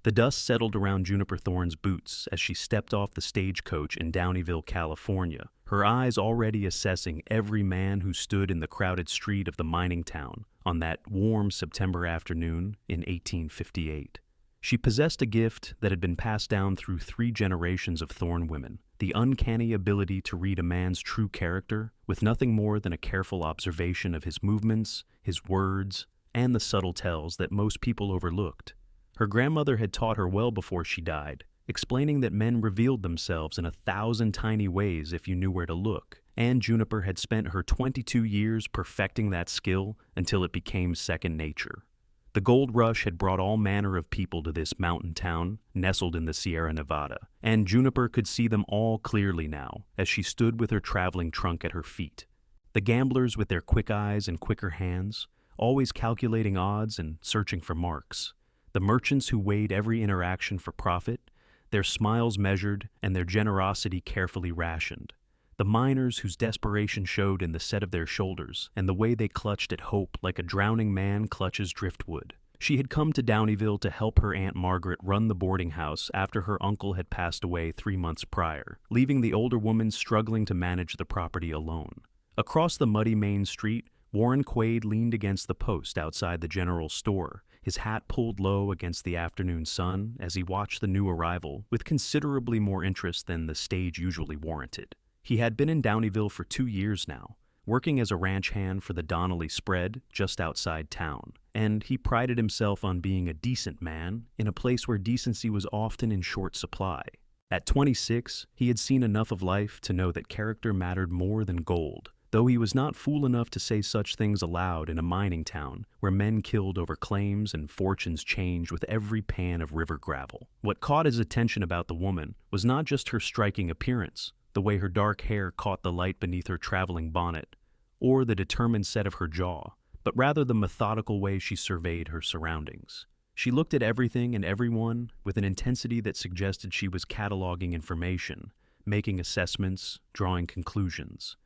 The dust settled around Juniper Thorne's boots as she stepped off the stagecoach in Downieville, California, her eyes already assessing every man who stood in the crowded street of the mining town on that warm September afternoon in 1858. She possessed a gift that had been passed down through 3 generations of Thorne women, the uncanny ability to read a man's true character with nothing more than a careful observation of his movements, his words, and the subtle tells that most people overlooked. Her grandmother had taught her well before she died, explaining that men revealed themselves in 1,000 tiny ways if you knew where to look, and Juniper had spent her 22 years perfecting that skill until it became second nature. The gold rush had brought all manner of people to this mountain town nestled in the Sierra Nevada, and Juniper could see them all clearly now as she stood with her traveling trunk at her feet. The gamblers with their quick eyes and quicker hands, always calculating odds and searching for marks. The merchants who weighed every interaction for profit, their smiles measured and their generosity carefully rationed. The miners whose desperation showed in the set of their shoulders and the way they clutched at hope like a drowning man clutches driftwood. She had come to Downieville to help her Aunt Margaret run the boarding house after her uncle had passed away 3 months prior, leaving the older woman struggling to manage the property alone. Across the muddy main street, Warren Quade leaned against the post outside the general store, his hat pulled low against the afternoon sun as he watched the new arrival with considerably more interest than the stage usually warranted. He had been in Downieville for 2 years now, working as a ranch hand for the Donnelly spread just outside town, and he prided himself on being a decent man in a place where decency was often in short supply. At 26, he had seen enough of life to know that character mattered more than gold, though he was not fool enough to say such things aloud in a mining town where men killed over claims and fortunes changed with every pan of river gravel. What caught his attention about the woman was not just her striking appearance, the way her dark hair caught the light beneath her traveling bonnet, or the determined set of her jaw, but rather the methodical way she surveyed her surroundings. She looked at everything and everyone with an intensity that suggested she was cataloging information, making assessments, drawing conclusions.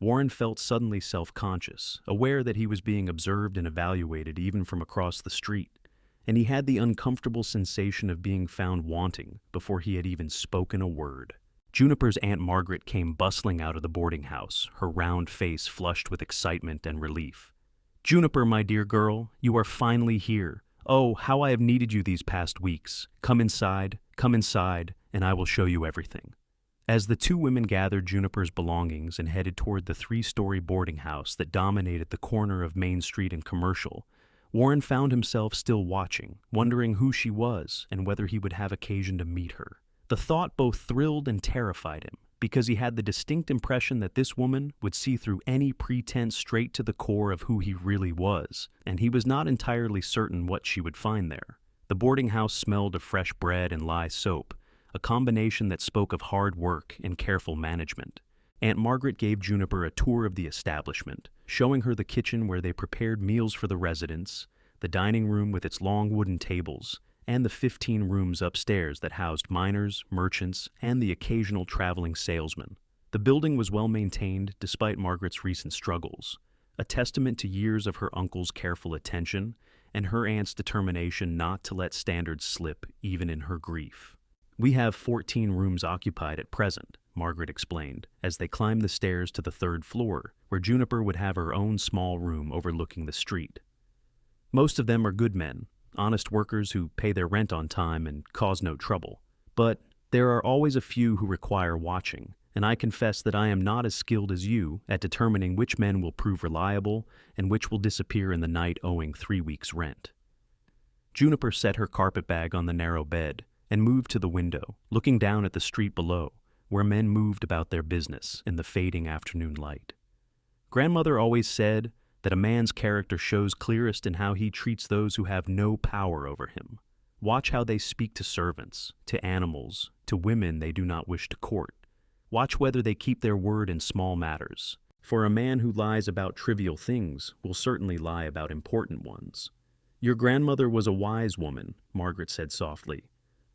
Warren felt suddenly self-conscious, aware that he was being observed and evaluated even from across the street, and he had the uncomfortable sensation of being found wanting before he had even spoken a word. Juniper's Aunt Margaret came bustling out of the boarding house, her round face flushed with excitement and relief. "Juniper, my dear girl, you are finally here. Oh, how I have needed you these past weeks. Come inside, and I will show you everything." As the 2 women gathered Juniper's belongings and headed toward the 3-story boarding house that dominated the corner of Main Street and Commercial, Warren found himself still watching, wondering who she was and whether he would have occasion to meet her. The thought both thrilled and terrified him, because he had the distinct impression that this woman would see through any pretense straight to the core of who he really was, and he was not entirely certain what she would find there. The boarding house smelled of fresh bread and lye soap, a combination that spoke of hard work and careful management. Aunt Margaret gave Juniper a tour of the establishment, showing her the kitchen where they prepared meals for the residents, the dining room with its long wooden tables, and the 15 rooms upstairs that housed miners, merchants, and the occasional traveling salesman. The building was well maintained despite Margaret's recent struggles, a testament to years of her uncle's careful attention and her aunt's determination not to let standards slip even in her grief. "We have 14 rooms occupied at present," Margaret explained, as they climbed the stairs to the 3rd floor, where Juniper would have her own small room overlooking the street. "Most of them are good men, honest workers who pay their rent on time and cause no trouble. But there are always a few who require watching, and I confess that I am not as skilled as you at determining which men will prove reliable and which will disappear in the night owing 3 weeks' rent." Juniper set her carpetbag on the narrow bed and moved to the window, looking down at the street below, where men moved about their business in the fading afternoon light. "Grandmother always said that a man's character shows clearest in how he treats those who have no power over him. Watch how they speak to servants, to animals, to women they do not wish to court. Watch whether they keep their word in small matters, for a man who lies about trivial things will certainly lie about important ones." "Your grandmother was a wise woman," Margaret said softly.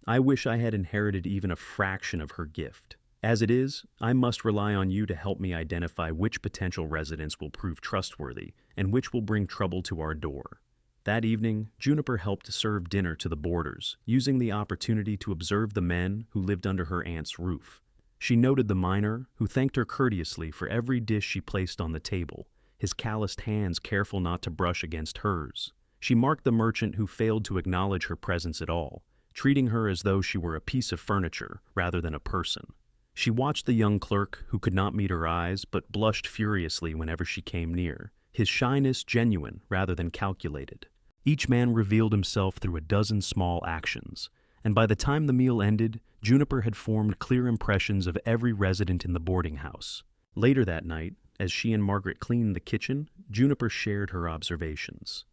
"I wish I had inherited even a fraction of her gift. As it is, I must rely on you to help me identify which potential residents will prove trustworthy and which will bring trouble to our door. That evening, Juniper helped serve dinner to the boarders, using the opportunity to observe the men who lived under her aunt's roof. She noted the miner, who thanked her courteously for every dish she placed on the table, his calloused hands careful not to brush against hers. She marked the merchant who failed to acknowledge her presence at all, treating her as though she were a piece of furniture rather than a person. She watched the young clerk, who could not meet her eyes but blushed furiously whenever she came near, his shyness genuine rather than calculated. Each man revealed himself through a dozen small actions, and by the time the meal ended, Juniper had formed clear impressions of every resident in the boarding house. Later that night, as she and Margaret cleaned the kitchen, Juniper shared her observations.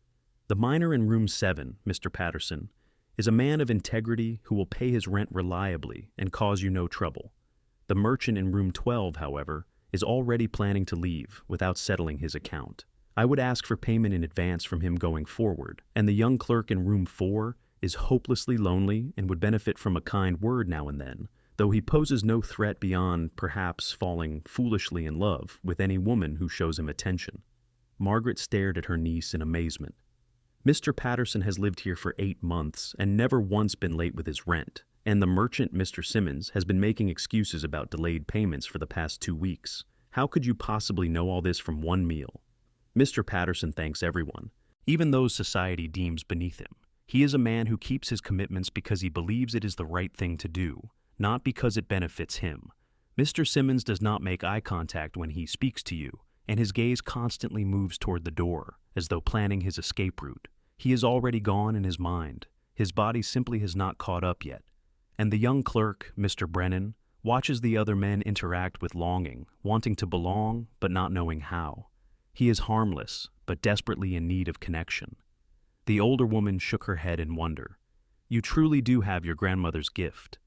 The miner in room 7, Mr. Patterson, is a man of integrity who will pay his rent reliably and cause you no trouble. The merchant in room 12, however, is already planning to leave without settling his account. I would ask for payment in advance from him going forward, and the young clerk in room 4 is hopelessly lonely and would benefit from a kind word now and then, though he poses no threat beyond perhaps falling foolishly in love with any woman who shows him attention. Margaret stared at her niece in amazement. Mr. Patterson has lived here for 8 months and never once been late with his rent, and the merchant, Mr. Simmons, has been making excuses about delayed payments for the past 2 weeks. How could you possibly know all this from one meal? Mr. Patterson thanks everyone, even those society deems beneath him. He is a man who keeps his commitments because he believes it is the right thing to do, not because it benefits him. Mr. Simmons does not make eye contact when he speaks to you, and his gaze constantly moves toward the door, as though planning his escape route. He is already gone in his mind. His body simply has not caught up yet. And the young clerk, Mr. Brennan, watches the other men interact with longing, wanting to belong, but not knowing how. He is harmless, but desperately in need of connection. The older woman shook her head in wonder. You truly do have your grandmother's gift.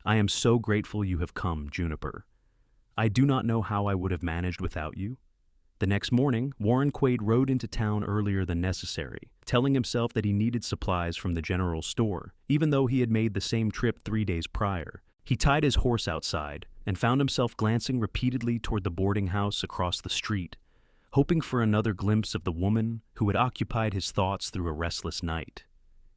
I am so grateful you have come, Juniper. I do not know how I would have managed without you. The next morning, Warren Quade rode into town earlier than necessary, telling himself that he needed supplies from the general store, even though he had made the same trip 3 days prior. He tied his horse outside and found himself glancing repeatedly toward the boarding house across the street, hoping for another glimpse of the woman who had occupied his thoughts through a restless night.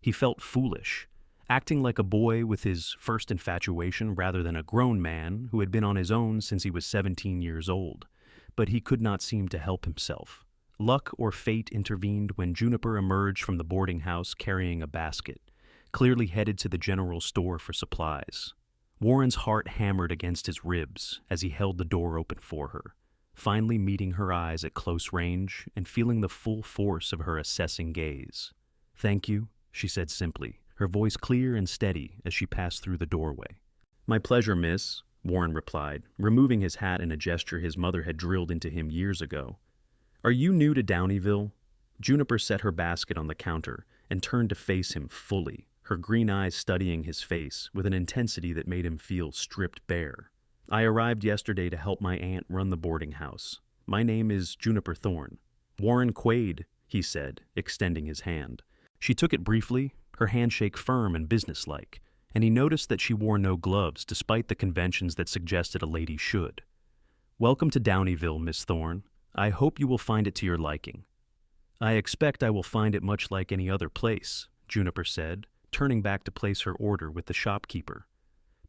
He felt foolish, acting like a boy with his first infatuation rather than a grown man who had been on his own since he was 17 years old. But he could not seem to help himself. Luck or fate intervened when Juniper emerged from the boarding house carrying a basket, clearly headed to the general store for supplies. Warren's heart hammered against his ribs as he held the door open for her, finally meeting her eyes at close range and feeling the full force of her assessing gaze. "Thank you," she said simply, her voice clear and steady as she passed through the doorway. "My pleasure, miss," Warren replied, removing his hat in a gesture his mother had drilled into him years ago. "Are you new to Downieville?" Juniper set her basket on the counter and turned to face him fully, her green eyes studying his face with an intensity that made him feel stripped bare. "I arrived yesterday to help my aunt run the boarding house. My name is Juniper Thorne." "Warren Quade," he said, extending his hand. She took it briefly, her handshake firm and businesslike, and he noticed that she wore no gloves despite the conventions that suggested a lady should. "Welcome to Downieville, Miss Thorne. I hope you will find it to your liking." "I expect I will find it much like any other place," Juniper said, turning back to place her order with the shopkeeper.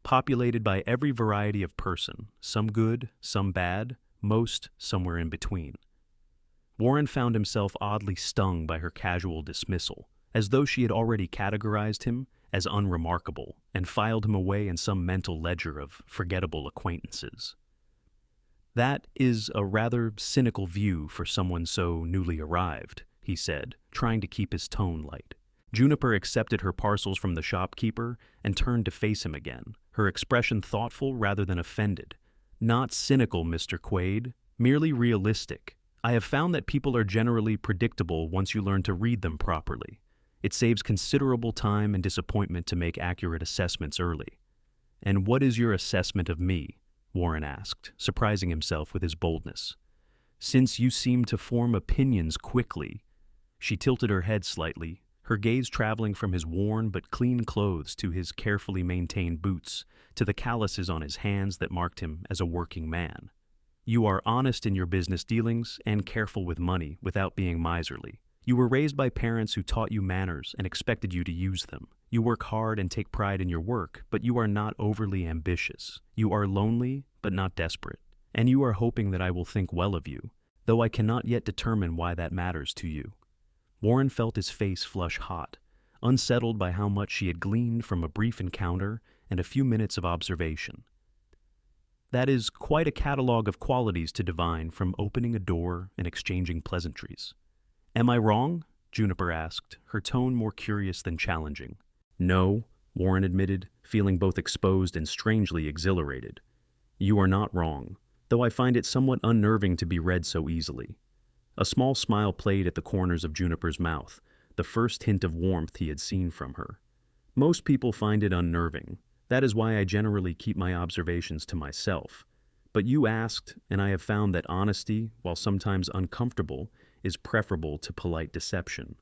"Populated by every variety of person, some good, some bad, most somewhere in between." Warren found himself oddly stung by her casual dismissal, as though she had already categorized him as unremarkable and filed him away in some mental ledger of forgettable acquaintances. "That is a rather cynical view for someone so newly arrived," he said, trying to keep his tone light. Juniper accepted her parcels from the shopkeeper and turned to face him again, her expression thoughtful rather than offended. "Not cynical, Mr. Quade, merely realistic. I have found that people are generally predictable once you learn to read them properly. It saves considerable time and disappointment to make accurate assessments early." "And what is your assessment of me?" Warren asked, surprising himself with his boldness. "Since you seem to form opinions quickly." She tilted her head slightly, her gaze traveling from his worn but clean clothes to his carefully maintained boots, to the calluses on his hands that marked him as a working man. "You are honest in your business dealings and careful with money without being miserly. You were raised by parents who taught you manners and expected you to use them. You work hard and take pride in your work, but you are not overly ambitious. You are lonely, but not desperate. And you are hoping that I will think well of you, though I cannot yet determine why that matters to you. Warren felt his face flush hot, unsettled by how much she had gleaned from a brief encounter and a few minutes of observation. That is quite a catalog of qualities to divine from opening a door and exchanging pleasantries. Am I wrong? Juniper asked, her tone more curious than challenging. No, Warren admitted, feeling both exposed and strangely exhilarated. You are not wrong, though I find it somewhat unnerving to be read so easily. A small smile played at the corners of Juniper's mouth, the first hint of warmth he had seen from her. Most people find it unnerving. That is why I generally keep my observations to myself. But you asked, and I have found that honesty, while sometimes uncomfortable, is preferable to polite deception.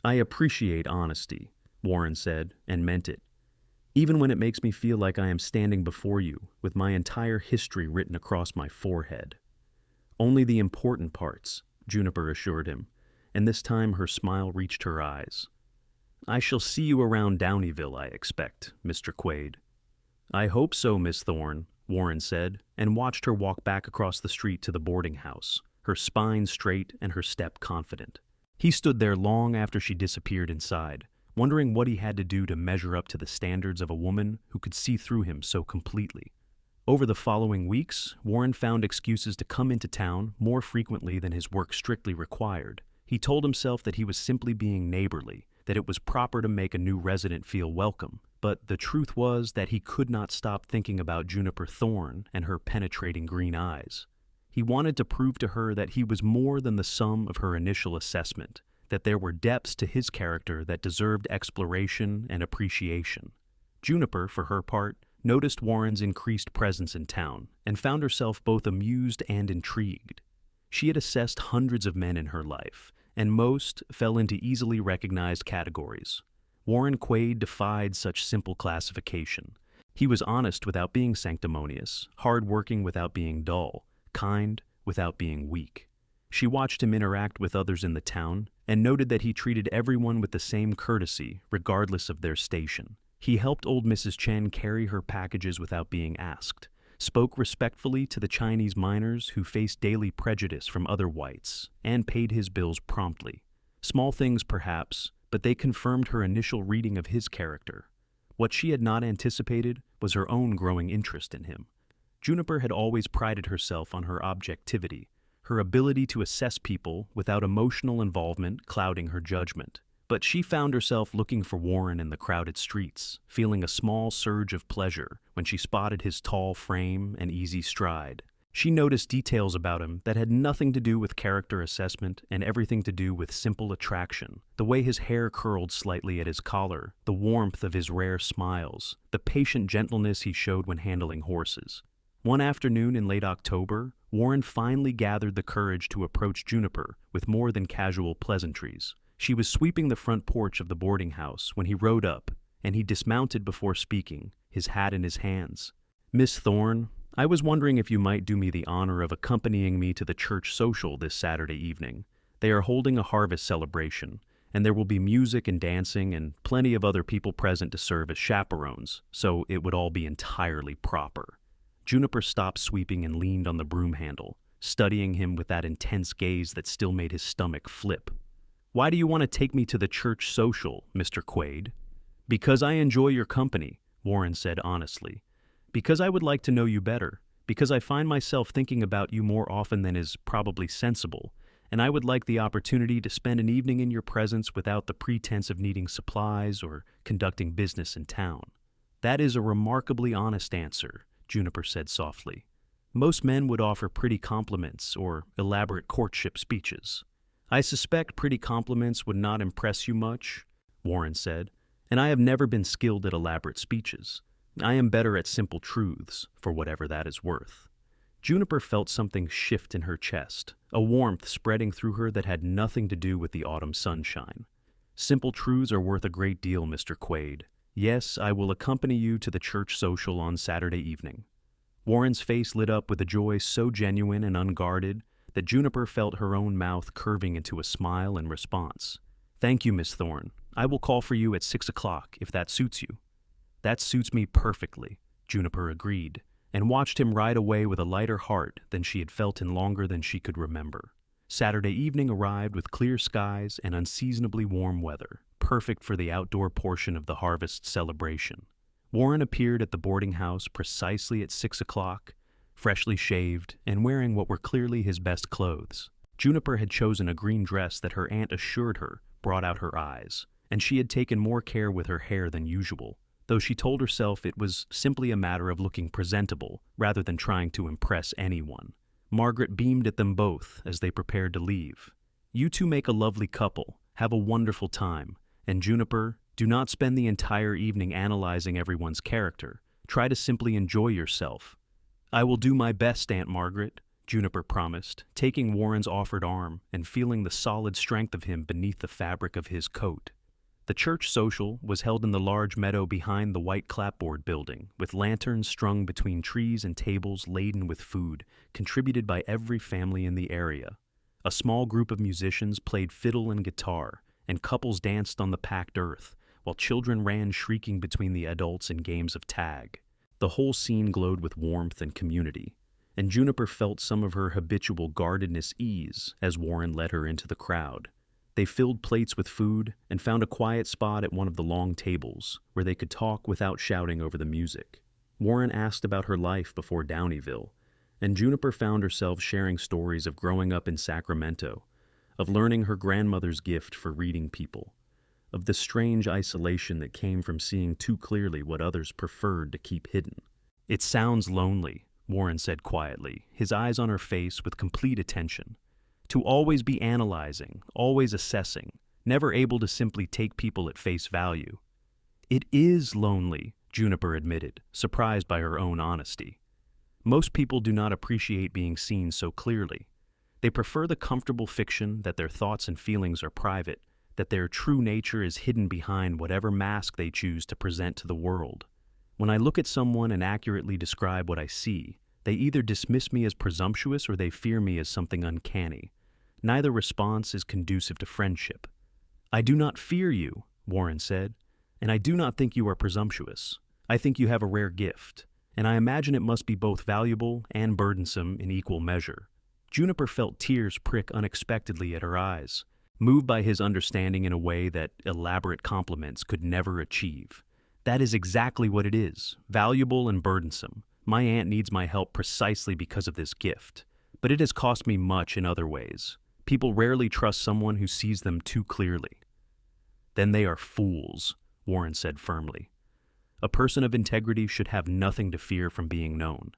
I appreciate honesty, Warren said, and meant it. Even when it makes me feel like I am standing before you, with my entire history written across my forehead. Only the important parts, Juniper assured him, and this time her smile reached her eyes. I shall see you around Downieville, I expect, Mr. Quade. I hope so, Miss Thorne, Warren said, and watched her walk back across the street to the boarding house, her spine straight and her step confident. He stood there long after she disappeared inside, wondering what he had to do to measure up to the standards of a woman who could see through him so completely. Over the following weeks, Warren found excuses to come into town more frequently than his work strictly required. He told himself that he was simply being neighborly, that it was proper to make a new resident feel welcome, but the truth was that he could not stop thinking about Juniper Thorne and her penetrating green eyes. He wanted to prove to her that he was more than the sum of her initial assessment, that there were depths to his character that deserved exploration and appreciation. Juniper, for her part, noticed Warren's increased presence in town and found herself both amused and intrigued. She had assessed hundreds of men in her life, and most fell into easily recognized categories. Warren Quade defied such simple classification. He was honest without being sanctimonious, hard-working without being dull, kind without being weak. She watched him interact with others in the town and noted that he treated everyone with the same courtesy, regardless of their station. He helped old Mrs. Chen carry her packages without being asked, spoke respectfully to the Chinese miners who faced daily prejudice from other whites, and paid his bills promptly. Small things, perhaps, but they confirmed her initial reading of his character. What she had not anticipated was her own growing interest in him. Juniper had always prided herself on her objectivity, her ability to assess people without emotional involvement clouding her judgment. But she found herself looking for Warren in the crowded streets, feeling a small surge of pleasure when she spotted his tall frame and easy stride. She noticed details about him that had nothing to do with character assessment and everything to do with simple attraction. The way his hair curled slightly at his collar, the warmth of his rare smiles, the patient gentleness he showed when handling horses. One afternoon in late October, Warren finally gathered the courage to approach Juniper with more than casual pleasantries. She was sweeping the front porch of the boarding house when he rode up, and he dismounted before speaking, his hat in his hands. Miss Thorne, I was wondering if you might do me the honor of accompanying me to the church social this Saturday evening. They are holding a harvest celebration, and there will be music and dancing and plenty of other people present to serve as chaperones, so it would all be entirely proper. Juniper stopped sweeping and leaned on the broom handle, studying him with that intense gaze that still made his stomach flip. Why do you want to take me to the church social, Mr. Quade? Because I enjoy your company, Warren said honestly. Because I would like to know you better. Because I find myself thinking about you more often than is probably sensible, and I would like the opportunity to spend an evening in your presence without the pretense of needing supplies or conducting business in town. That is a remarkably honest answer, Juniper said softly. Most men would offer pretty compliments or elaborate courtship speeches. I suspect pretty compliments would not impress you much, Warren said, and I have never been skilled at elaborate speeches. I am better at simple truths, for whatever that is worth. Juniper felt something shift in her chest, a warmth spreading through her that had nothing to do with the autumn sunshine. Simple truths are worth a great deal, Mr. Quade. Yes, I will accompany you to the church social on Saturday evening. Warren's face lit up with a joy so genuine and unguarded that Juniper felt her own mouth curving into a smile in response. "Thank you, Miss Thorne. I will call for you at 6 o'clock, if that suits you." "That suits me perfectly," Juniper agreed, and watched him ride away with a lighter heart than she had felt in longer than she could remember. Saturday evening arrived with clear skies and unseasonably warm weather, perfect for the outdoor portion of the harvest celebration. Warren appeared at the boarding house precisely at 6 o'clock, freshly shaved and wearing what were clearly his best clothes. Juniper had chosen a green dress that her aunt assured her brought out her eyes, and she had taken more care with her hair than usual, though she told herself it was simply a matter of looking presentable rather than trying to impress anyone. Margaret beamed at them both as they prepared to leave. "You two make a lovely couple. Have a wonderful time. And Juniper, do not spend the entire evening analyzing everyone's character. Try to simply enjoy yourself." "I will do my best, Aunt Margaret," Juniper promised, taking Warren's offered arm and feeling the solid strength of him beneath the fabric of his coat. The church social was held in the large meadow behind the white clapboard building, with lanterns strung between trees and tables laden with food, contributed by every family in the area. A small group of musicians played fiddle and guitar, and couples danced on the packed earth, while children ran shrieking between the adults in games of tag. The whole scene glowed with warmth and community, and Juniper felt some of her habitual guardedness ease as Warren led her into the crowd. They filled plates with food and found a quiet spot at one of the long tables where they could talk without shouting over the music. Warren asked about her life before Downieville, and Juniper found herself sharing stories of growing up in Sacramento, of learning her grandmother's gift for reading people, of the strange isolation that came from seeing too clearly what others preferred to keep hidden. "It sounds lonely," Warren said quietly, his eyes on her face with complete attention. "To always be analyzing, always assessing, never able to simply take people at face value." "It is lonely," Juniper admitted, surprised by her own honesty. "Most people do not appreciate being seen so clearly. They prefer the comfortable fiction that their thoughts and feelings are private, that their true nature is hidden behind whatever mask they choose to present to the world. When I look at someone and accurately describe what I see, they either dismiss me as presumptuous or they fear me as something uncanny. Neither response is conducive to friendship." "I do not fear you," Warren said, "and I do not think you are presumptuous. I think you have a rare gift, and I imagine it must be both valuable and burdensome in equal measure." Juniper felt tears prick unexpectedly at her eyes, moved by his understanding in a way that elaborate compliments could never achieve. "That is exactly what it is, valuable and burdensome. My aunt needs my help precisely because of this gift, but it has cost me much in other ways. People rarely trust someone who sees them too clearly." "Then they are fools," Warren said firmly. "A person of integrity should have nothing to fear from being known.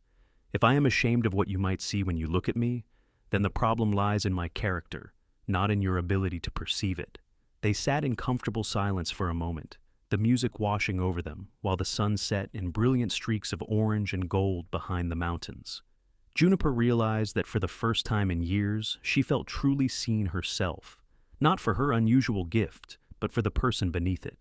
If I am ashamed of what you might see when you look at me, then the problem lies in my character, not in your ability to perceive it." They sat in comfortable silence for a moment, the music washing over them, while the sun set in brilliant streaks of orange and gold behind the mountains. Juniper realized that for the first time in years, she felt truly seen herself, not for her unusual gift, but for the person beneath it.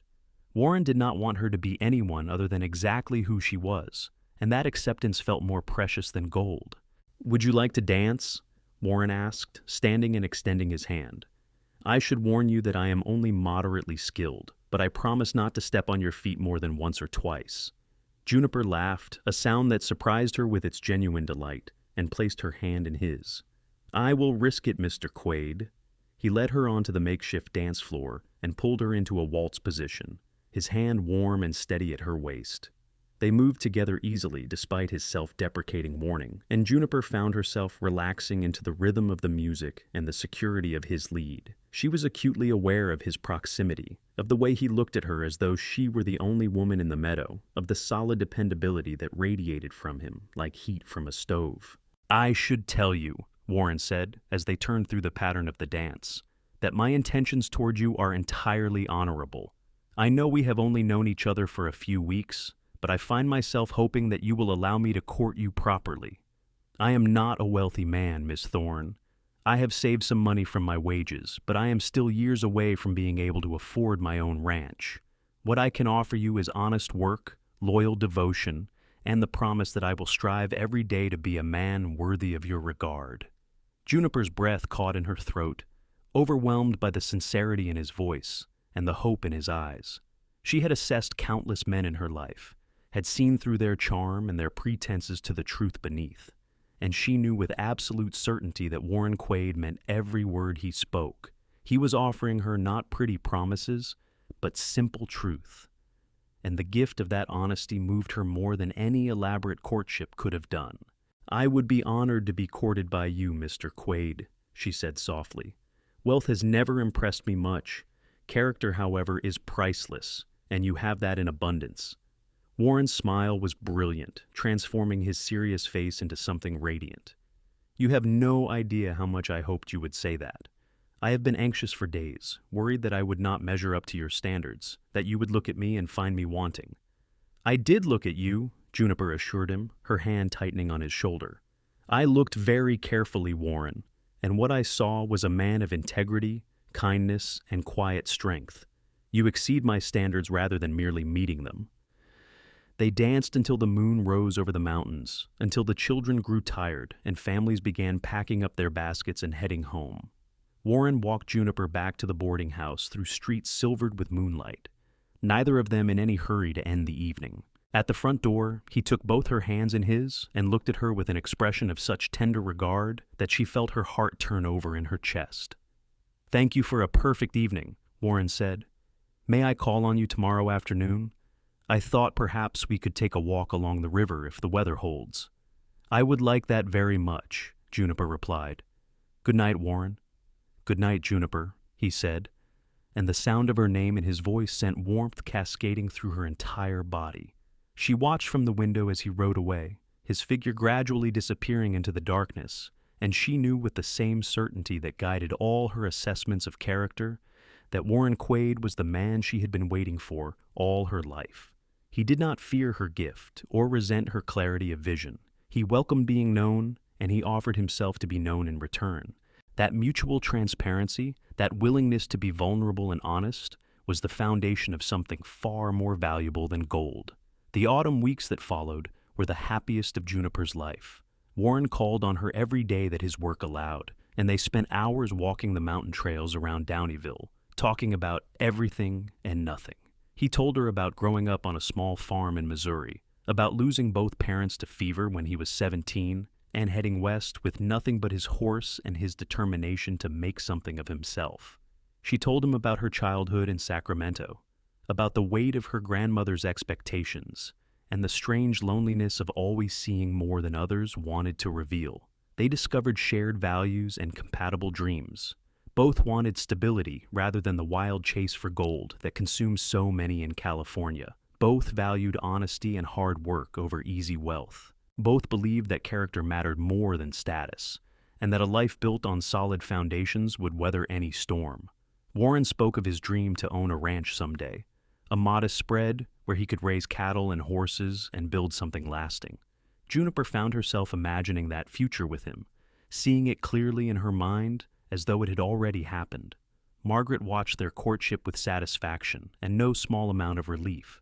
Warren did not want her to be anyone other than exactly who she was, and that acceptance felt more precious than gold. "Would you like to dance?" Warren asked, standing and extending his hand. "I should warn you that I am only moderately skilled, but I promise not to step on your feet more than once or twice." Juniper laughed, a sound that surprised her with its genuine delight, and placed her hand in his. "I will risk it, Mr. Quade." He led her onto the makeshift dance floor and pulled her into a waltz position, his hand warm and steady at her waist. They moved together easily despite his self-deprecating warning, and Juniper found herself relaxing into the rhythm of the music and the security of his lead. She was acutely aware of his proximity, of the way he looked at her as though she were the only woman in the meadow, of the solid dependability that radiated from him like heat from a stove. "I should tell you," Warren said, as they turned through the pattern of the dance, "that my intentions toward you are entirely honorable. I know we have only known each other for a few weeks, but I find myself hoping that you will allow me to court you properly. I am not a wealthy man, Miss Thorne. I have saved some money from my wages, but I am still years away from being able to afford my own ranch. What I can offer you is honest work, loyal devotion, and the promise that I will strive every day to be a man worthy of your regard." Juniper's breath caught in her throat, overwhelmed by the sincerity in his voice and the hope in his eyes. She had assessed countless men in her life, had seen through their charm and their pretenses to the truth beneath, and she knew with absolute certainty that Warren Quade meant every word he spoke. He was offering her not pretty promises, but simple truth. And the gift of that honesty moved her more than any elaborate courtship could have done. "I would be honored to be courted by you, Mr. Quade," she said softly. "Wealth has never impressed me much. Character, however, is priceless, and you have that in abundance." Warren's smile was brilliant, transforming his serious face into something radiant. "You have no idea how much I hoped you would say that. I have been anxious for days, worried that I would not measure up to your standards, that you would look at me and find me wanting." "I did look at you," Juniper assured him, her hand tightening on his shoulder. "I looked very carefully, Warren, and what I saw was a man of integrity, kindness, and quiet strength. You exceed my standards rather than merely meeting them." They danced until the moon rose over the mountains, until the children grew tired and families began packing up their baskets and heading home. Warren walked Juniper back to the boarding house through streets silvered with moonlight, neither of them in any hurry to end the evening. At the front door, he took both her hands in his and looked at her with an expression of such tender regard that she felt her heart turn over in her chest. "Thank you for a perfect evening," Warren said. "May I call on you tomorrow afternoon? I thought perhaps we could take a walk along the river if the weather holds." "I would like that very much," Juniper replied. "Good night, Warren." "Good night, Juniper," he said, and the sound of her name in his voice sent warmth cascading through her entire body. She watched from the window as he rode away, his figure gradually disappearing into the darkness, and she knew with the same certainty that guided all her assessments of character that Warren Quade was the man she had been waiting for all her life. He did not fear her gift or resent her clarity of vision. He welcomed being known, and he offered himself to be known in return. That mutual transparency, that willingness to be vulnerable and honest, was the foundation of something far more valuable than gold. The autumn weeks that followed were the happiest of Juniper's life. Warren called on her every day that his work allowed, and they spent hours walking the mountain trails around Downieville, talking about everything and nothing. He told her about growing up on a small farm in Missouri, about losing both parents to fever when he was 17, and heading west with nothing but his horse and his determination to make something of himself. She told him about her childhood in Sacramento, about the weight of her grandmother's expectations, and the strange loneliness of always seeing more than others wanted to reveal. They discovered shared values and compatible dreams. Both wanted stability rather than the wild chase for gold that consumes so many in California. Both valued honesty and hard work over easy wealth. Both believed that character mattered more than status, and that a life built on solid foundations would weather any storm. Warren spoke of his dream to own a ranch someday, a modest spread where he could raise cattle and horses and build something lasting. Juniper found herself imagining that future with him, seeing it clearly in her mind as though it had already happened. Margaret watched their courtship with satisfaction and no small amount of relief.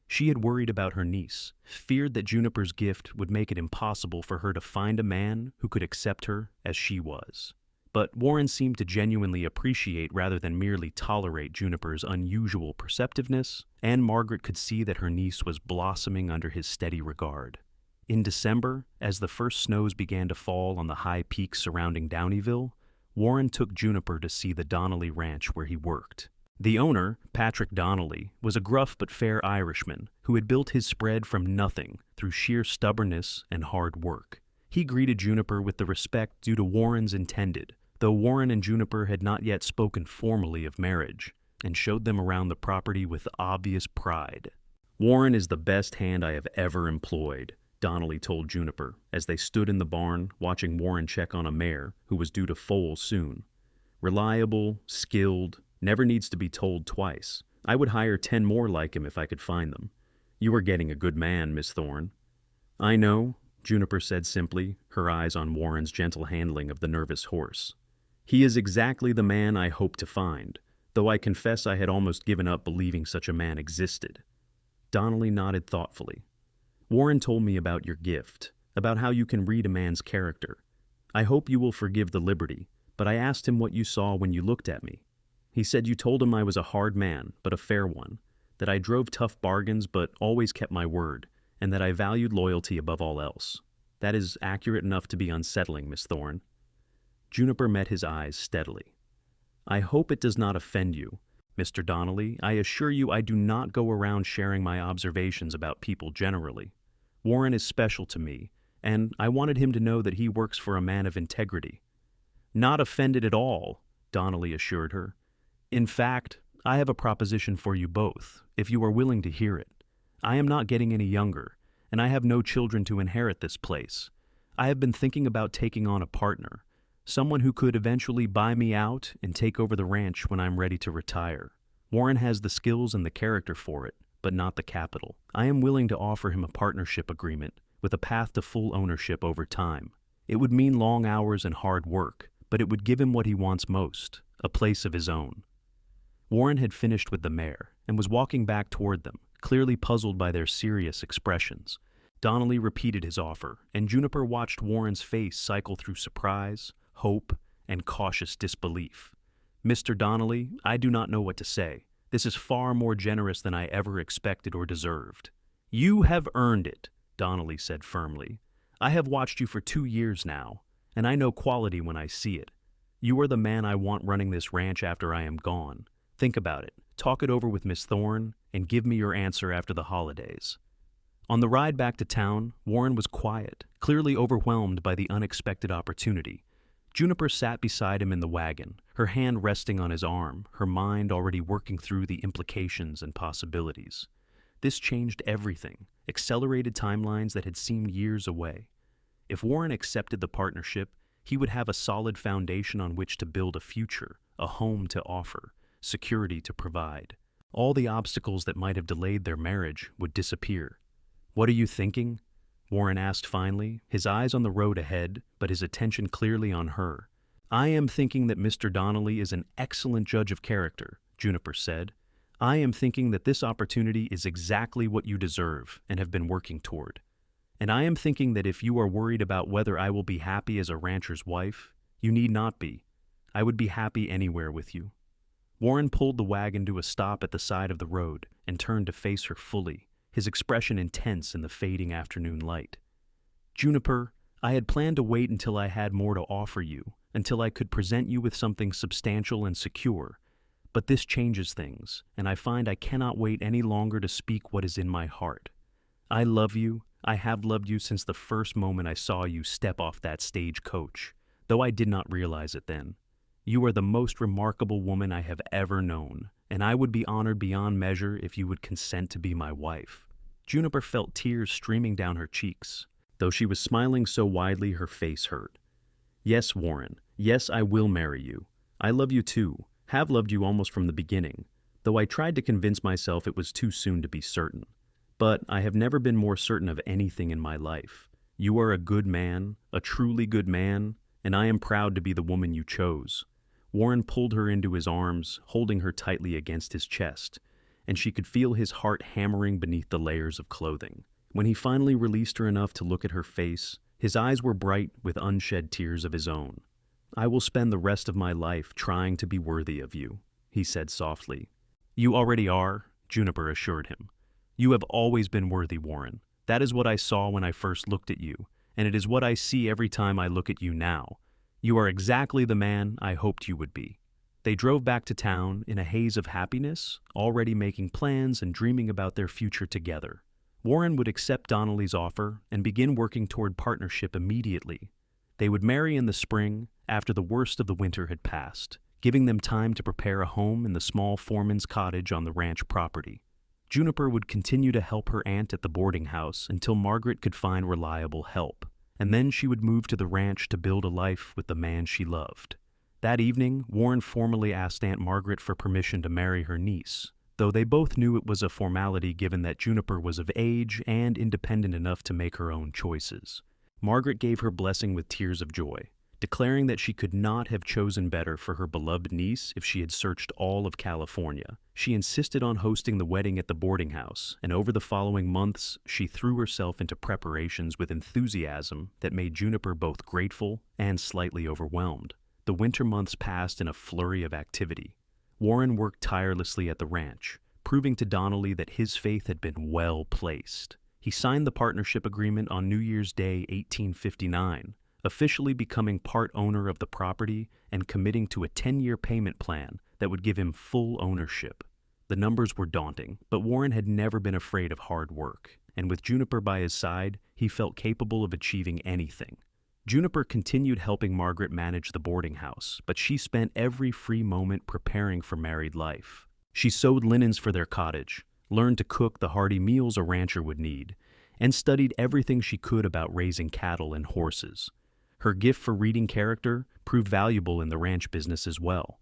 She had worried about her niece, feared that Juniper's gift would make it impossible for her to find a man who could accept her as she was. But Warren seemed to genuinely appreciate rather than merely tolerate Juniper's unusual perceptiveness, and Margaret could see that her niece was blossoming under his steady regard. In December, as the first snows began to fall on the high peaks surrounding Downieville, Warren took Juniper to see the Donnelly ranch where he worked. The owner, Patrick Donnelly, was a gruff but fair Irishman who had built his spread from nothing through sheer stubbornness and hard work. He greeted Juniper with the respect due to Warren's intended, though Warren and Juniper had not yet spoken formally of marriage, and showed them around the property with obvious pride. "Warren is the best hand I have ever employed," Donnelly told Juniper as they stood in the barn watching Warren check on a mare who was due to foal soon. "Reliable, skilled, never needs to be told twice. I would hire 10 more like him if I could find them. You are getting a good man, Miss Thorne." "I know," Juniper said simply, her eyes on Warren's gentle handling of the nervous horse. "He is exactly the man I hoped to find, though I confess I had almost given up believing such a man existed." Donnelly nodded thoughtfully. "Warren told me about your gift, about how you can read a man's character. I hope you will forgive the liberty, but I asked him what you saw when you looked at me. He said you told him I was a hard man, but a fair one, that I drove tough bargains but always kept my word, and that I valued loyalty above all else. That is accurate enough to be unsettling, Miss Thorne." Juniper met his eyes steadily. "I hope it does not offend you. Mr. Donnelly, I assure you I do not go around sharing my observations about people generally. Warren is special to me, and I wanted him to know that he works for a man of integrity." "Not offended at all," Donnelly assured her. "In fact, I have a proposition for you both, if you are willing to hear it. I am not getting any younger, and I have no children to inherit this place. I have been thinking about taking on a partner, someone who could eventually buy me out and take over the ranch when I'm ready to retire. Warren has the skills and the character for it, but not the capital. I am willing to offer him a partnership agreement with a path to full ownership over time. It would mean long hours and hard work, but it would give him what he wants most, a place of his own." Warren had finished with the mare and was walking back toward them, clearly puzzled by their serious expressions. Donnelly repeated his offer, and Juniper watched Warren's face cycle through surprise, hope, and cautious disbelief. "Mr. Donnelly, I do not know what to say. This is far more generous than I ever expected or deserved." "You have earned it," Donnelly said firmly. "I have watched you for 2 years now, and I know quality when I see it. You are the man I want running this ranch after I am gone. Think about it, talk it over with Miss Thorne, and give me your answer after the holidays." On the ride back to town, Warren was quiet, clearly overwhelmed by the unexpected opportunity. Juniper sat beside him in the wagon, her hand resting on his arm, her mind already working through the implications and possibilities. This changed everything, accelerated timelines that had seemed years away. If Warren accepted the partnership, he would have a solid foundation on which to build a future, a home to offer, security to provide. All the obstacles that might have delayed their marriage would disappear. "What are you thinking?" Warren asked finally, his eyes on the road ahead, but his attention clearly on her. "I am thinking that Mr. Donnelly is an excellent judge of character," Juniper said. "I am thinking that this opportunity is exactly what you deserve and have been working toward. And I am thinking that if you are worried about whether I will be happy as a rancher's wife, you need not be. I would be happy anywhere with you." Warren pulled the wagon to a stop at the side of the road and turned to face her fully, his expression intense in the fading afternoon light. "Juniper, I had planned to wait until I had more to offer you, until I could present you with something substantial and secure. But this changes things, and I find I cannot wait any longer to speak what is in my heart. I love you. I have loved you since the first moment I saw you step off that stagecoach, though I did not realize it then. You are the most remarkable woman I have ever known, and I would be honored beyond measure if you would consent to be my wife." Juniper felt tears streaming down her cheeks. Though she was smiling so widely her face hurt. "Yes, Warren. Yes, I will marry you. I love you too, have loved you almost from the beginning, though I tried to convince myself it was too soon to be certain. But I have never been more certain of anything in my life. You are a good man, a truly good man, and I am proud to be the woman you chose." Warren pulled her into his arms, holding her tightly against his chest, and she could feel his heart hammering beneath the layers of clothing. When he finally released her enough to look at her face, his eyes were bright with unshed tears of his own. "I will spend the rest of my life trying to be worthy of you," he said softly. "You already are," Juniper assured him. "You have always been worthy, Warren. That is what I saw when I first looked at you, and it is what I see every time I look at you now. You are exactly the man I hoped you would be." They drove back to town in a haze of happiness, already making plans and dreaming about their future together. Warren would accept Donnelly's offer and begin working toward partnership immediately. They would marry in the spring, after the worst of the winter had passed, giving them time to prepare a home in the small foreman's cottage on the ranch property. Juniper would continue to help her aunt at the boarding house until Margaret could find reliable help, and then she would move to the ranch to build a life with the man she loved. That evening, Warren formally asked Aunt Margaret for permission to marry her niece, though they both knew it was a formality given that Juniper was of age and independent enough to make her own choices. Margaret gave her blessing with tears of joy, declaring that she could not have chosen better for her beloved niece if she had searched all of California. She insisted on hosting the wedding at the boarding house, and over the following months, she threw herself into preparations with enthusiasm that made Juniper both grateful and slightly overwhelmed. The winter months passed in a flurry of activity. Warren worked tirelessly at the ranch, proving to Donnelly that his faith had been well placed. He signed the partnership agreement on New Year's Day, 1859, officially becoming part owner of the property and committing to a 10-year payment plan that would give him full ownership. The numbers were daunting, but Warren had never been afraid of hard work, and with Juniper by his side, he felt capable of achieving anything. Juniper continued helping Margaret manage the boarding house, but she spent every free moment preparing for married life. She sewed linens for their cottage, learned to cook the hearty meals a rancher would need, and studied everything she could about raising cattle and horses. Her gift for reading character proved valuable in the ranch business as well.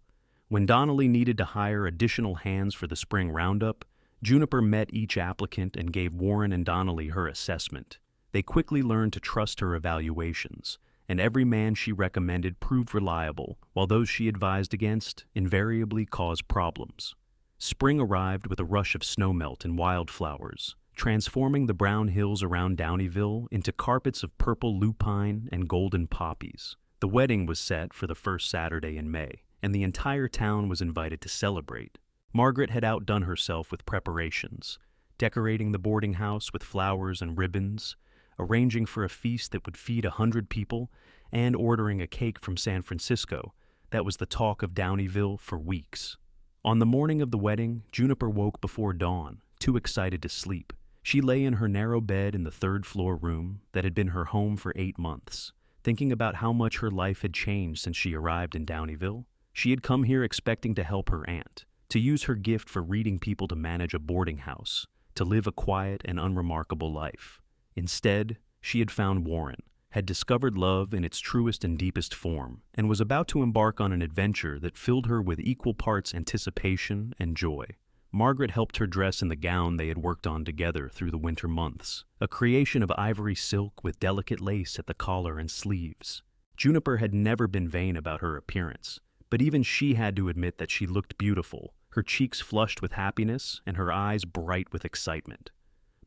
When Donnelly needed to hire additional hands for the spring roundup, Juniper met each applicant and gave Warren and Donnelly her assessment. They quickly learned to trust her evaluations, and every man she recommended proved reliable, while those she advised against invariably caused problems. Spring arrived with a rush of snowmelt and wildflowers, transforming the brown hills around Downieville into carpets of purple lupine and golden poppies. The wedding was set for the first Saturday in May, and the entire town was invited to celebrate. Margaret had outdone herself with preparations, decorating the boarding house with flowers and ribbons, arranging for a feast that would feed 100 people, and ordering a cake from San Francisco that was the talk of Downieville for weeks. On the morning of the wedding, Juniper woke before dawn, too excited to sleep. She lay in her narrow bed in the third-floor room that had been her home for 8 months, thinking about how much her life had changed since she arrived in Downieville. She had come here expecting to help her aunt, to use her gift for reading people to manage a boarding house, to live a quiet and unremarkable life. Instead, she had found Warren, had discovered love in its truest and deepest form, and was about to embark on an adventure that filled her with equal parts anticipation and joy. Margaret helped her dress in the gown they had worked on together through the winter months, a creation of ivory silk with delicate lace at the collar and sleeves. Juniper had never been vain about her appearance, but even she had to admit that she looked beautiful, her cheeks flushed with happiness and her eyes bright with excitement.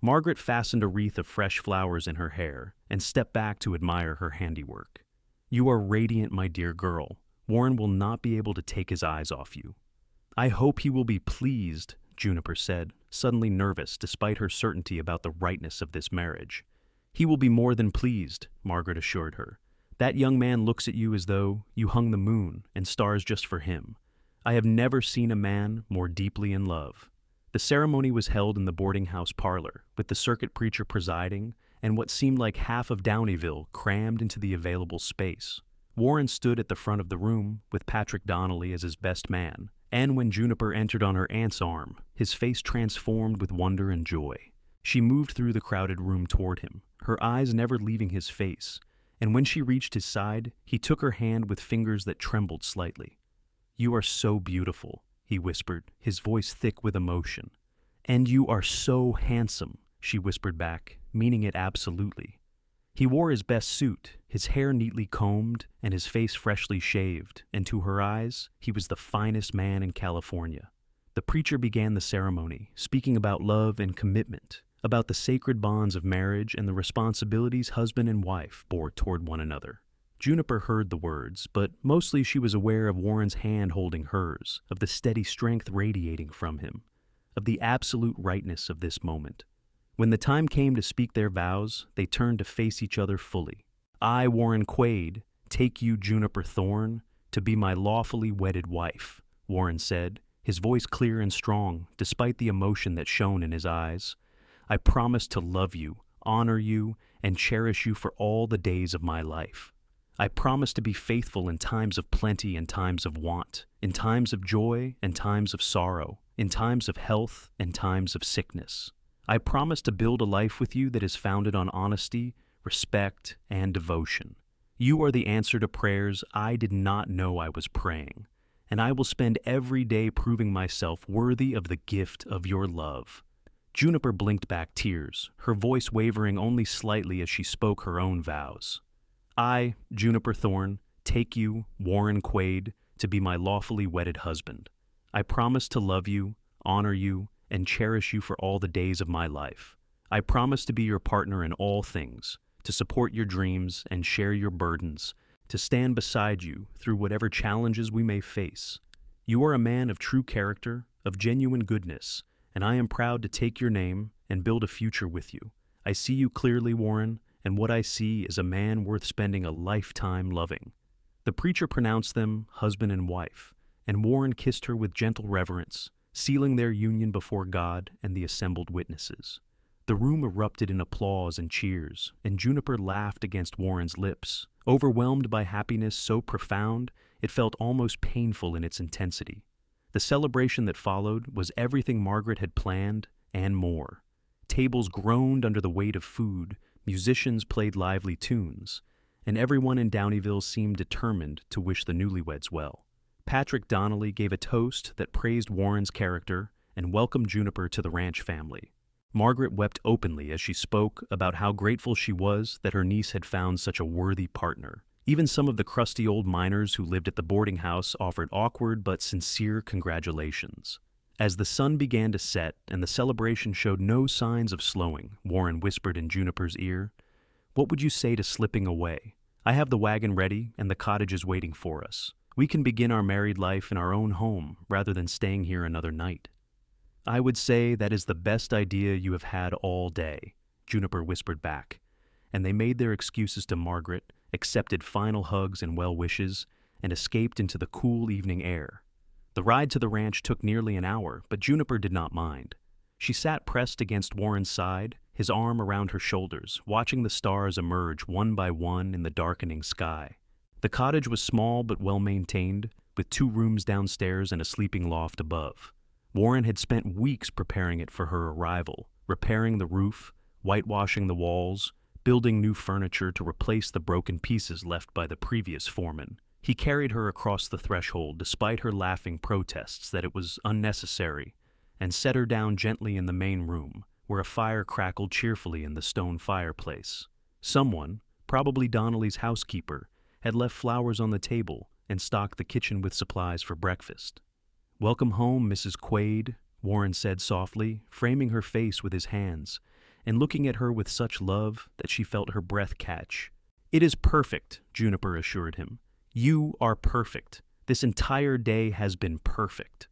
Margaret fastened a wreath of fresh flowers in her hair and stepped back to admire her handiwork. "You are radiant, my dear girl. Warren will not be able to take his eyes off you." "I hope he will be pleased," Juniper said, suddenly nervous despite her certainty about the rightness of this marriage. "He will be more than pleased," Margaret assured her. "That young man looks at you as though you hung the moon and stars just for him. I have never seen a man more deeply in love." The ceremony was held in the boarding house parlor, with the circuit preacher presiding and what seemed like half of Downieville crammed into the available space. Warren stood at the front of the room, with Patrick Donnelly as his best man, and when Juniper entered on her aunt's arm, his face transformed with wonder and joy. She moved through the crowded room toward him, her eyes never leaving his face, and when she reached his side, he took her hand with fingers that trembled slightly. "You are so beautiful," he whispered, his voice thick with emotion. "And you are so handsome," she whispered back, meaning it absolutely. He wore his best suit, his hair neatly combed and his face freshly shaved, and to her eyes, he was the finest man in California. The preacher began the ceremony, speaking about love and commitment, about the sacred bonds of marriage and the responsibilities husband and wife bore toward one another. Juniper heard the words, but mostly she was aware of Warren's hand holding hers, of the steady strength radiating from him, of the absolute rightness of this moment. When the time came to speak their vows, they turned to face each other fully. "I, Warren Quade, take you, Juniper Thorne, to be my lawfully wedded wife," Warren said, his voice clear and strong, despite the emotion that shone in his eyes. "I promise to love you, honor you, and cherish you for all the days of my life. I promise to be faithful in times of plenty and times of want, in times of joy and times of sorrow, in times of health and times of sickness. I promise to build a life with you that is founded on honesty, respect, and devotion. You are the answer to prayers I did not know I was praying, and I will spend every day proving myself worthy of the gift of your love." Juniper blinked back tears, her voice wavering only slightly as she spoke her own vows. "I, Juniper Thorne, take you, Warren Quade, to be my lawfully wedded husband. I promise to love you, honor you, and cherish you for all the days of my life. I promise to be your partner in all things, to support your dreams and share your burdens, to stand beside you through whatever challenges we may face. You are a man of true character, of genuine goodness, and I am proud to take your name and build a future with you. I see you clearly, Warren, and what I see is a man worth spending a lifetime loving." The preacher pronounced them husband and wife, and Warren kissed her with gentle reverence, sealing their union before God and the assembled witnesses. The room erupted in applause and cheers, and Juniper laughed against Warren's lips, overwhelmed by happiness so profound it felt almost painful in its intensity. The celebration that followed was everything Margaret had planned and more. Tables groaned under the weight of food, musicians played lively tunes, and everyone in Downieville seemed determined to wish the newlyweds well. Patrick Donnelly gave a toast that praised Warren's character and welcomed Juniper to the ranch family. Margaret wept openly as she spoke about how grateful she was that her niece had found such a worthy partner. Even some of the crusty old miners who lived at the boarding house offered awkward but sincere congratulations. As the sun began to set and the celebration showed no signs of slowing, Warren whispered in Juniper's ear, "What would you say to slipping away? I have the wagon ready and the cottage is waiting for us. We can begin our married life in our own home rather than staying here another night." "I would say that is the best idea you have had all day," Juniper whispered back, and they made their excuses to Margaret, accepted final hugs and well wishes, and escaped into the cool evening air. The ride to the ranch took nearly an hour, but Juniper did not mind. She sat pressed against Warren's side, his arm around her shoulders, watching the stars emerge one by one in the darkening sky. The cottage was small but well-maintained, with 2 rooms downstairs and a sleeping loft above. Warren had spent weeks preparing it for her arrival, repairing the roof, whitewashing the walls, building new furniture to replace the broken pieces left by the previous foreman. He carried her across the threshold despite her laughing protests that it was unnecessary, and set her down gently in the main room, where a fire crackled cheerfully in the stone fireplace. Someone, probably Donnelly's housekeeper, had left flowers on the table and stocked the kitchen with supplies for breakfast. "Welcome home, Mrs. Quade," Warren said softly, framing her face with his hands, and looking at her with such love that she felt her breath catch. "It is perfect," Juniper assured him. "You are perfect. This entire day has been perfect."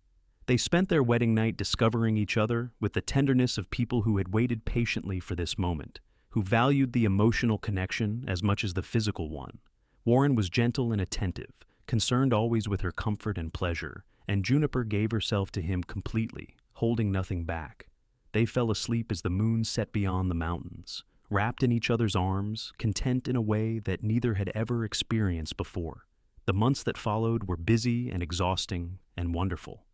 They spent their wedding night discovering each other with the tenderness of people who had waited patiently for this moment, who valued the emotional connection as much as the physical one. Warren was gentle and attentive, concerned always with her comfort and pleasure, and Juniper gave herself to him completely, holding nothing back. They fell asleep as the moon set beyond the mountains, wrapped in each other's arms, content in a way that neither had ever experienced before. The months that followed were busy and exhausting and wonderful.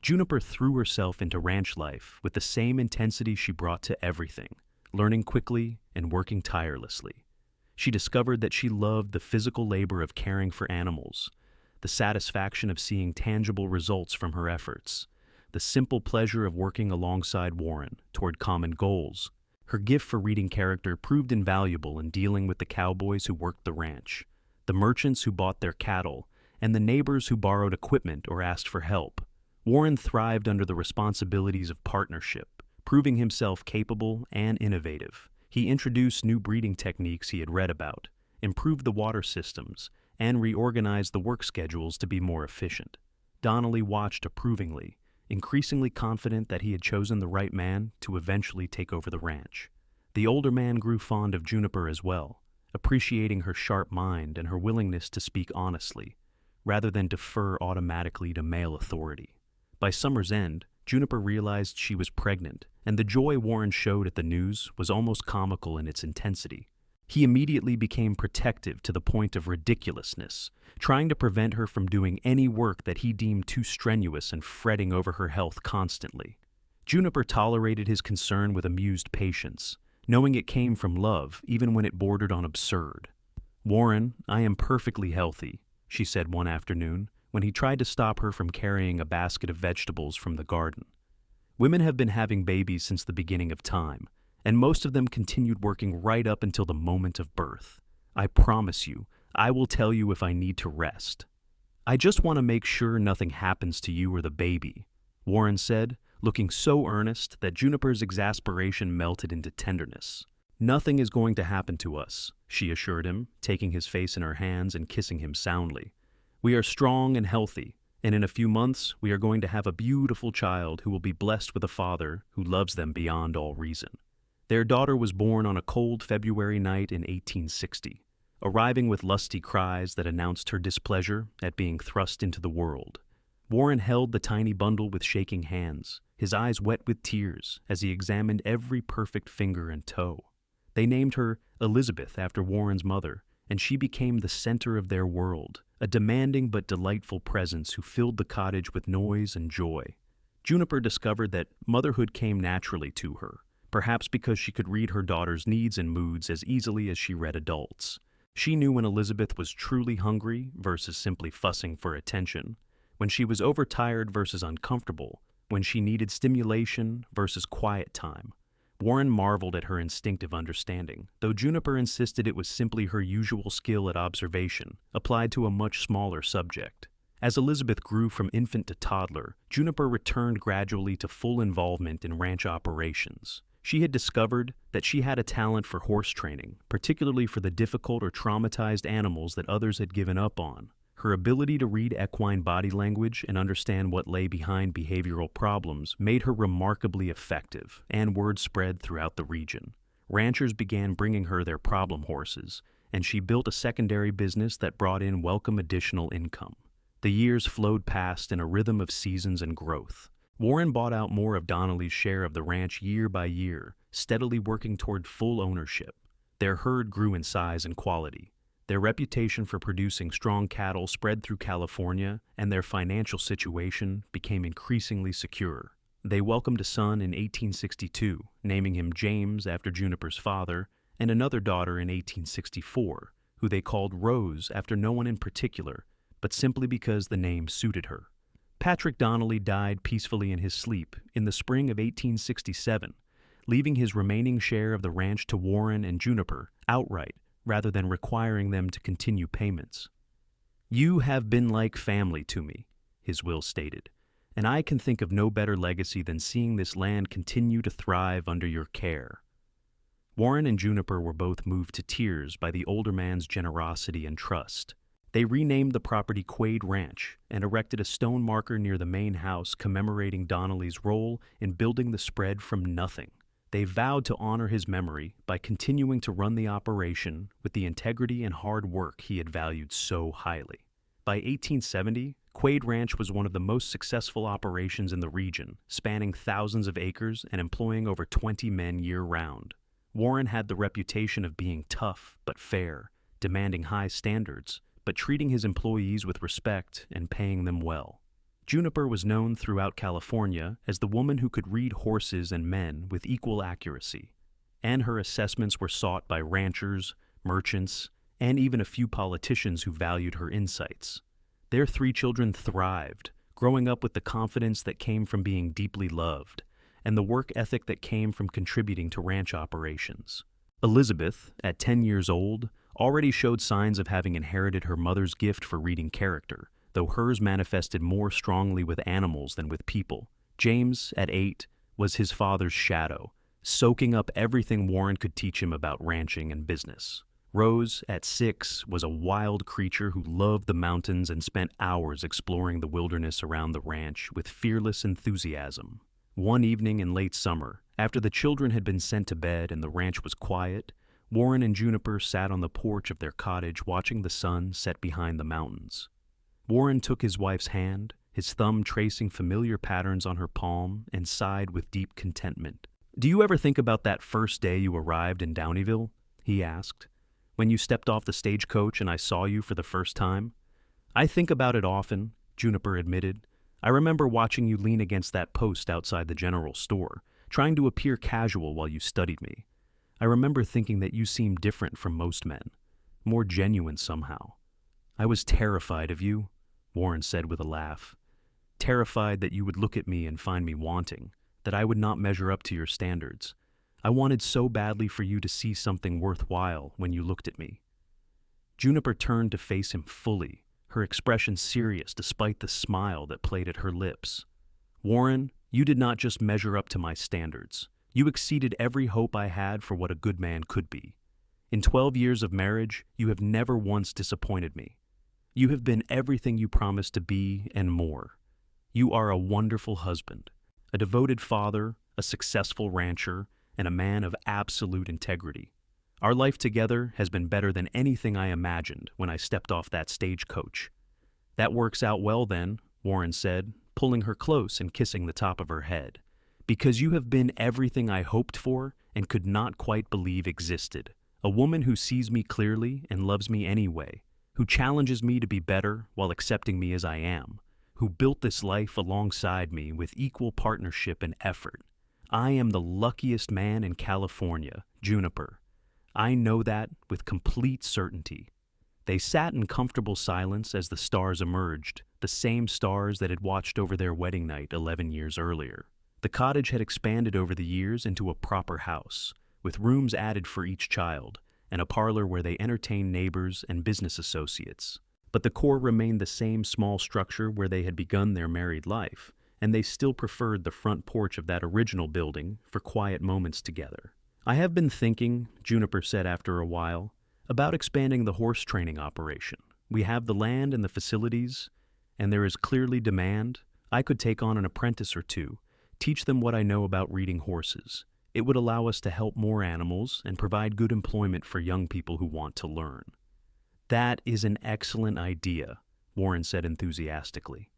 Juniper threw herself into ranch life with the same intensity she brought to everything, learning quickly and working tirelessly. She discovered that she loved the physical labor of caring for animals, the satisfaction of seeing tangible results from her efforts, the simple pleasure of working alongside Warren toward common goals. Her gift for reading character proved invaluable in dealing with the cowboys who worked the ranch, the merchants who bought their cattle, and the neighbors who borrowed equipment or asked for help. Warren thrived under the responsibilities of partnership, proving himself capable and innovative. He introduced new breeding techniques he had read about, improved the water systems, and reorganized the work schedules to be more efficient. Donnelly watched approvingly, increasingly confident that he had chosen the right man to eventually take over the ranch. The older man grew fond of Juniper as well, appreciating her sharp mind and her willingness to speak honestly, rather than defer automatically to male authority. By summer's end, Juniper realized she was pregnant, and the joy Warren showed at the news was almost comical in its intensity. He immediately became protective to the point of ridiculousness, trying to prevent her from doing any work that he deemed too strenuous and fretting over her health constantly. Juniper tolerated his concern with amused patience, knowing it came from love even when it bordered on absurd. "Warren, I am perfectly healthy," she said one afternoon, when he tried to stop her from carrying a basket of vegetables from the garden. "Women have been having babies since the beginning of time, and most of them continued working right up until the moment of birth. I promise you, I will tell you if I need to rest. I just want to make sure nothing happens to you or the baby," Warren said, looking so earnest that Juniper's exasperation melted into tenderness. "Nothing is going to happen to us," she assured him, taking his face in her hands and kissing him soundly. "We are strong and healthy, and in a few months we are going to have a beautiful child who will be blessed with a father who loves them beyond all reason." Their daughter was born on a cold February night in 1860, arriving with lusty cries that announced her displeasure at being thrust into the world. Warren held the tiny bundle with shaking hands, his eyes wet with tears as he examined every perfect finger and toe. They named her Elizabeth after Warren's mother, and she became the center of their world, a demanding but delightful presence who filled the cottage with noise and joy. Juniper discovered that motherhood came naturally to her, perhaps because she could read her daughter's needs and moods as easily as she read adults. She knew when Elizabeth was truly hungry versus simply fussing for attention, when she was overtired versus uncomfortable, when she needed stimulation versus quiet time. Warren marveled at her instinctive understanding, though Juniper insisted it was simply her usual skill at observation, applied to a much smaller subject. As Elizabeth grew from infant to toddler, Juniper returned gradually to full involvement in ranch operations. She had discovered that she had a talent for horse training, particularly for the difficult or traumatized animals that others had given up on. Her ability to read equine body language and understand what lay behind behavioral problems made her remarkably effective, and word spread throughout the region. Ranchers began bringing her their problem horses, and she built a secondary business that brought in welcome additional income. The years flowed past in a rhythm of seasons and growth. Warren bought out more of Donnelly's share of the ranch year by year, steadily working toward full ownership. Their herd grew in size and quality. Their reputation for producing strong cattle spread through California, and their financial situation became increasingly secure. They welcomed a son in 1862, naming him James after Juniper's father, and another daughter in 1864, who they called Rose after no one in particular, but simply because the name suited her. Patrick Donnelly died peacefully in his sleep in the spring of 1867, leaving his remaining share of the ranch to Warren and Juniper outright, rather than requiring them to continue payments. "You have been like family to me," his will stated, "and I can think of no better legacy than seeing this land continue to thrive under your care." Warren and Juniper were both moved to tears by the older man's generosity and trust. They renamed the property Quade Ranch and erected a stone marker near the main house commemorating Donnelly's role in building the spread from nothing. They vowed to honor his memory by continuing to run the operation with the integrity and hard work he had valued so highly. By 1870, Quade Ranch was one of the most successful operations in the region, spanning thousands of acres and employing over 20 men year-round. Warren had the reputation of being tough but fair, demanding high standards, but treating his employees with respect and paying them well. Juniper was known throughout California as the woman who could read horses and men with equal accuracy, and her assessments were sought by ranchers, merchants, and even a few politicians who valued her insights. Their 3 children thrived, growing up with the confidence that came from being deeply loved, and the work ethic that came from contributing to ranch operations. Elizabeth, at 10 years old, already showed signs of having inherited her mother's gift for reading character, though hers manifested more strongly with animals than with people. James, at 8, was his father's shadow, soaking up everything Warren could teach him about ranching and business. Rose, at 6, was a wild creature who loved the mountains and spent hours exploring the wilderness around the ranch with fearless enthusiasm. One evening in late summer, after the children had been sent to bed and the ranch was quiet, Warren and Juniper sat on the porch of their cottage watching the sun set behind the mountains. Warren took his wife's hand, his thumb tracing familiar patterns on her palm, and sighed with deep contentment. "Do you ever think about that first day you arrived in Downieville?" he asked. "When you stepped off the stagecoach and I saw you for the first time?" "I think about it often," Juniper admitted. "I remember watching you lean against that post outside the general store, trying to appear casual while you studied me. I remember thinking that you seemed different from most men, more genuine somehow. I was terrified of you," Warren said with a laugh. "Terrified that you would look at me and find me wanting, that I would not measure up to your standards. I wanted so badly for you to see something worthwhile when you looked at me." Juniper turned to face him fully, her expression serious despite the smile that played at her lips. "Warren, You did not just measure up to my standards. You exceeded every hope I had for what a good man could be. In 12 years of marriage, you have never once disappointed me. You have been everything you promised to be and more. You are a wonderful husband, a devoted father, a successful rancher, and a man of absolute integrity. Our life together has been better than anything I imagined when I stepped off that stagecoach. That works out well then, Warren said, pulling her close and kissing the top of her head, because you have been everything I hoped for and could not quite believe existed. A woman who sees me clearly and loves me anyway, who challenges me to be better while accepting me as I am, who built this life alongside me with equal partnership and effort. I am the luckiest man in California, Juniper. I know that with complete certainty. They sat in comfortable silence as the stars emerged, the same stars that had watched over their wedding night 11 years earlier. The cottage had expanded over the years into a proper house, with rooms added for each child, and a parlor where they entertained neighbors and business associates. But the core remained the same small structure where they had begun their married life, and they still preferred the front porch of that original building for quiet moments together. I have been thinking, Juniper said after a while, about expanding the horse training operation. We have the land and the facilities, and there is clearly demand. I could take on an apprentice or two, teach them what I know about reading horses. It would allow us to help more animals and provide good employment for young people who want to learn. That is an excellent idea, Warren said enthusiastically.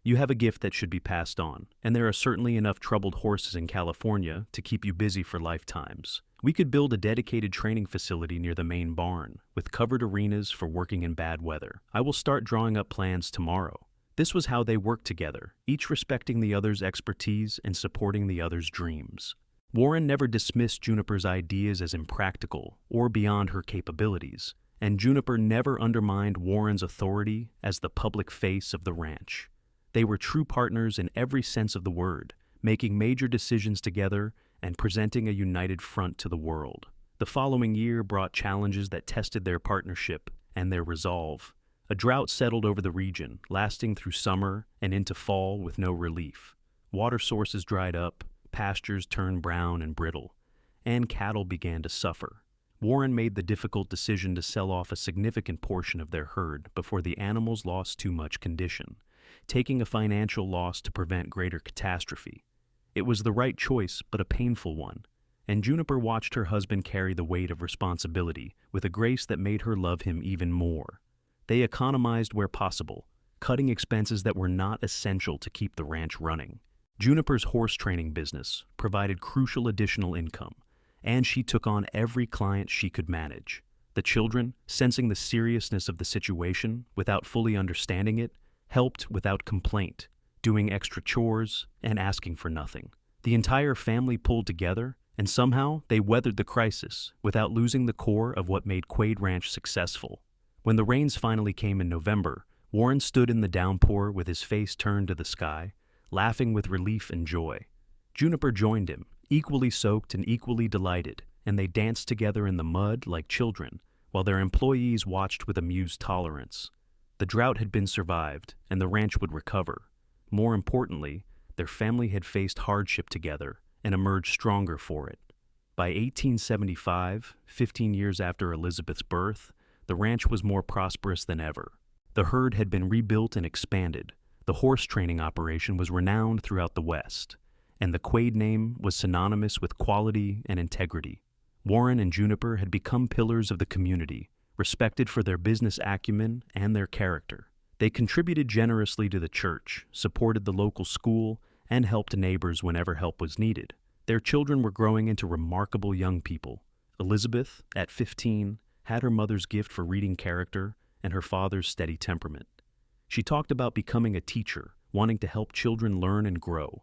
You have a gift that should be passed on, and there are certainly enough troubled horses in California to keep you busy for lifetimes. We could build a dedicated training facility near the main barn, with covered arenas for working in bad weather. I will start drawing up plans tomorrow. This was how they worked together, each respecting the other's expertise and supporting the other's dreams. Warren never dismissed Juniper's ideas as impractical or beyond her capabilities, and Juniper never undermined Warren's authority as the public face of the ranch. They were true partners in every sense of the word, making major decisions together and presenting a united front to the world. The following year brought challenges that tested their partnership and their resolve. A drought settled over the region, lasting through summer and into fall with no relief. Water sources dried up, pastures turned brown and brittle, and cattle began to suffer. Warren made the difficult decision to sell off a significant portion of their herd before the animals lost too much condition, taking a financial loss to prevent greater catastrophe. It was the right choice, but a painful one, and Juniper watched her husband carry the weight of responsibility with a grace that made her love him even more. They economized where possible, cutting expenses that were not essential to keep the ranch running. Juniper's horse training business provided crucial additional income, and she took on every client she could manage. The children, sensing the seriousness of the situation without fully understanding it, helped without complaint, doing extra chores and asking for nothing. The entire family pulled together, and somehow they weathered the crisis without losing the core of what made Quade Ranch successful. When the rains finally came in November, Warren stood in the downpour with his face turned to the sky, laughing with relief and joy. Juniper joined him, equally soaked and equally delighted, and they danced together in the mud like children, while their employees watched with amused tolerance. The drought had been survived, and the ranch would recover. More importantly, their family had faced hardship together and emerged stronger for it. By 1875, 15 years after Elizabeth's birth, the ranch was more prosperous than ever. The herd had been rebuilt and expanded. The horse training operation was renowned throughout the West, and the Quade name was synonymous with quality and integrity. Warren and Juniper had become pillars of the community, respected for their business acumen and their character. They contributed generously to the church, supported the local school, and helped neighbors whenever help was needed. Their children were growing into remarkable young people. Elizabeth, at 15, had her mother's gift for reading character and her father's steady temperament. She talked about becoming a teacher, wanting to help children learn and grow.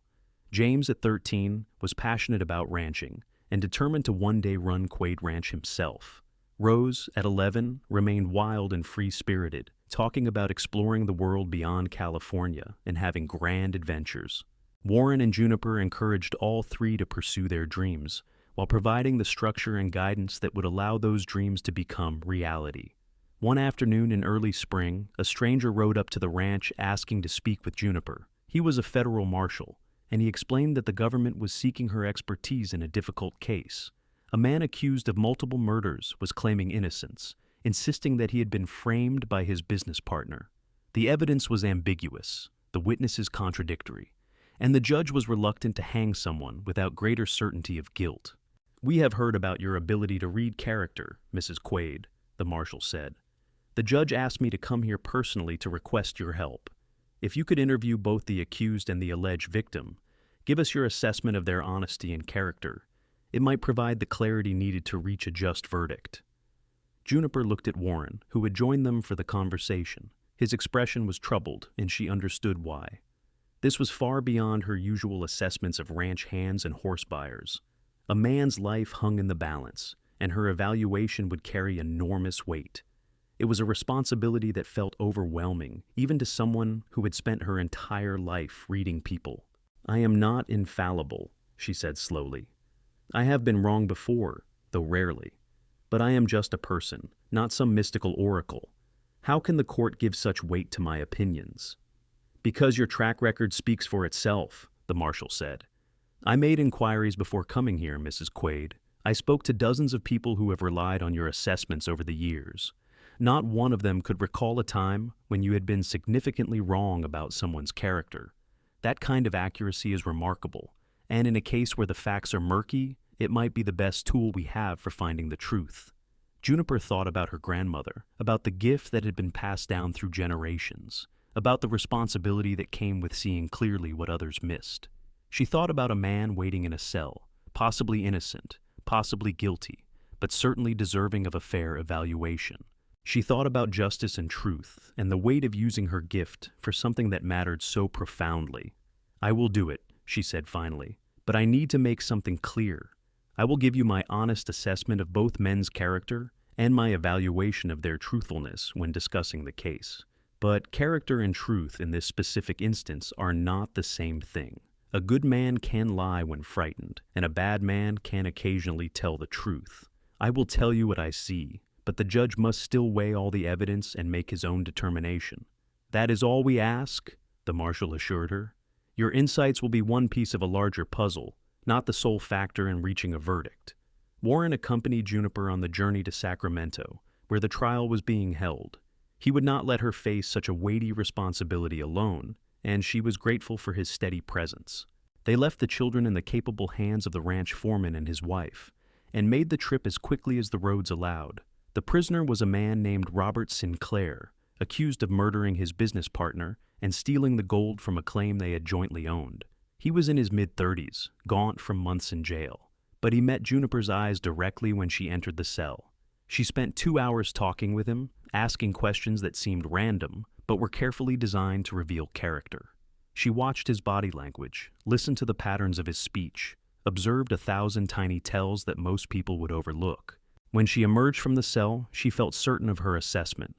James, at 13, was passionate about ranching and determined to one day run Quade Ranch himself. Rose, at 11, remained wild and free-spirited, talking about exploring the world beyond California and having grand adventures. Warren and Juniper encouraged all three to pursue their dreams, while providing the structure and guidance that would allow those dreams to become reality. One afternoon in early spring, a stranger rode up to the ranch asking to speak with Juniper. He was a federal marshal, and he explained that the government was seeking her expertise in a difficult case. A man accused of multiple murders was claiming innocence, insisting that he had been framed by his business partner. The evidence was ambiguous, the witnesses contradictory, and the judge was reluctant to hang someone without greater certainty of guilt. "We have heard about your ability to read character, Mrs. Quade," the marshal said. "The judge asked me to come here personally to request your help. If you could interview both the accused and the alleged victim, give us your assessment of their honesty and character. It might provide the clarity needed to reach a just verdict." Juniper looked at Warren, who had joined them for the conversation. His expression was troubled, and she understood why. This was far beyond her usual assessments of ranch hands and horse buyers. A man's life hung in the balance, and her evaluation would carry enormous weight. It was a responsibility that felt overwhelming, even to someone who had spent her entire life reading people. "I am not infallible," she said slowly. "I have been wrong before, though rarely. But I am just a person, not some mystical oracle. How can the court give such weight to my opinions?" "Because your track record speaks for itself," the marshal said. "I made inquiries before coming here, Mrs. Quade. I spoke to dozens of people who have relied on your assessments over the years. Not one of them could recall a time when you had been significantly wrong about someone's character. That kind of accuracy is remarkable, and in a case where the facts are murky, it might be the best tool we have for finding the truth." Juniper thought about her grandmother, about the gift that had been passed down through generations, about the responsibility that came with seeing clearly what others missed. She thought about a man waiting in a cell, possibly innocent, possibly guilty, but certainly deserving of a fair evaluation. She thought about justice and truth, and the weight of using her gift for something that mattered so profoundly. "I will do it," she said finally, "but I need to make something clear. I will give you my honest assessment of both men's character and my evaluation of their truthfulness when discussing the case. But character and truth in this specific instance are not the same thing. A good man can lie when frightened, and a bad man can occasionally tell the truth. I will tell you what I see, but the judge must still weigh all the evidence and make his own determination." "That is all we ask," the marshal assured her. "Your insights will be one piece of a larger puzzle, not the sole factor in reaching a verdict." Warren accompanied Juniper on the journey to Sacramento, where the trial was being held. He would not let her face such a weighty responsibility alone, and she was grateful for his steady presence. They left the children in the capable hands of the ranch foreman and his wife, and made the trip as quickly as the roads allowed. The prisoner was a man named Robert Sinclair, accused of murdering his business partner and stealing the gold from a claim they had jointly owned. He was in his mid-30s, gaunt from months in jail, but he met Juniper's eyes directly when she entered the cell. She spent 2 hours talking with him, asking questions that seemed random, but were carefully designed to reveal character. She watched his body language, listened to the patterns of his speech, observed 1,000 tiny tells that most people would overlook. When she emerged from the cell, she felt certain of her assessment.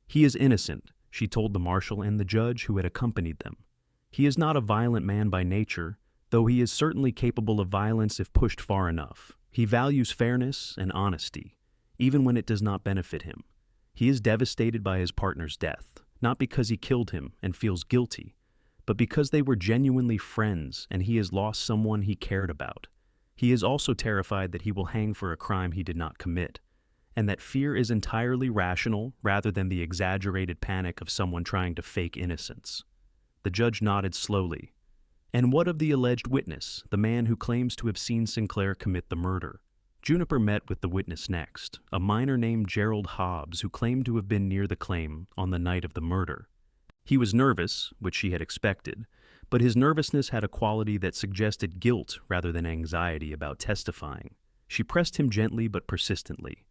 "He is innocent," she told the marshal and the judge who had accompanied them. "He is not a violent man by nature, though he is certainly capable of violence if pushed far enough. He values fairness and honesty, even when it does not benefit him. He is devastated by his partner's death, not because he killed him and feels guilty, but because they were genuinely friends and he has lost someone he cared about. He is also terrified that he will hang for a crime he did not commit, and that fear is entirely rational rather than the exaggerated panic of someone trying to fake innocence." The judge nodded slowly. "And what of the alleged witness, the man who claims to have seen Sinclair commit the murder?" Juniper met with the witness next, a miner named Gerald Hobbs who claimed to have been near the claim on the night of the murder. He was nervous, which she had expected, but his nervousness had a quality that suggested guilt rather than anxiety about testifying. She pressed him gently but persistently,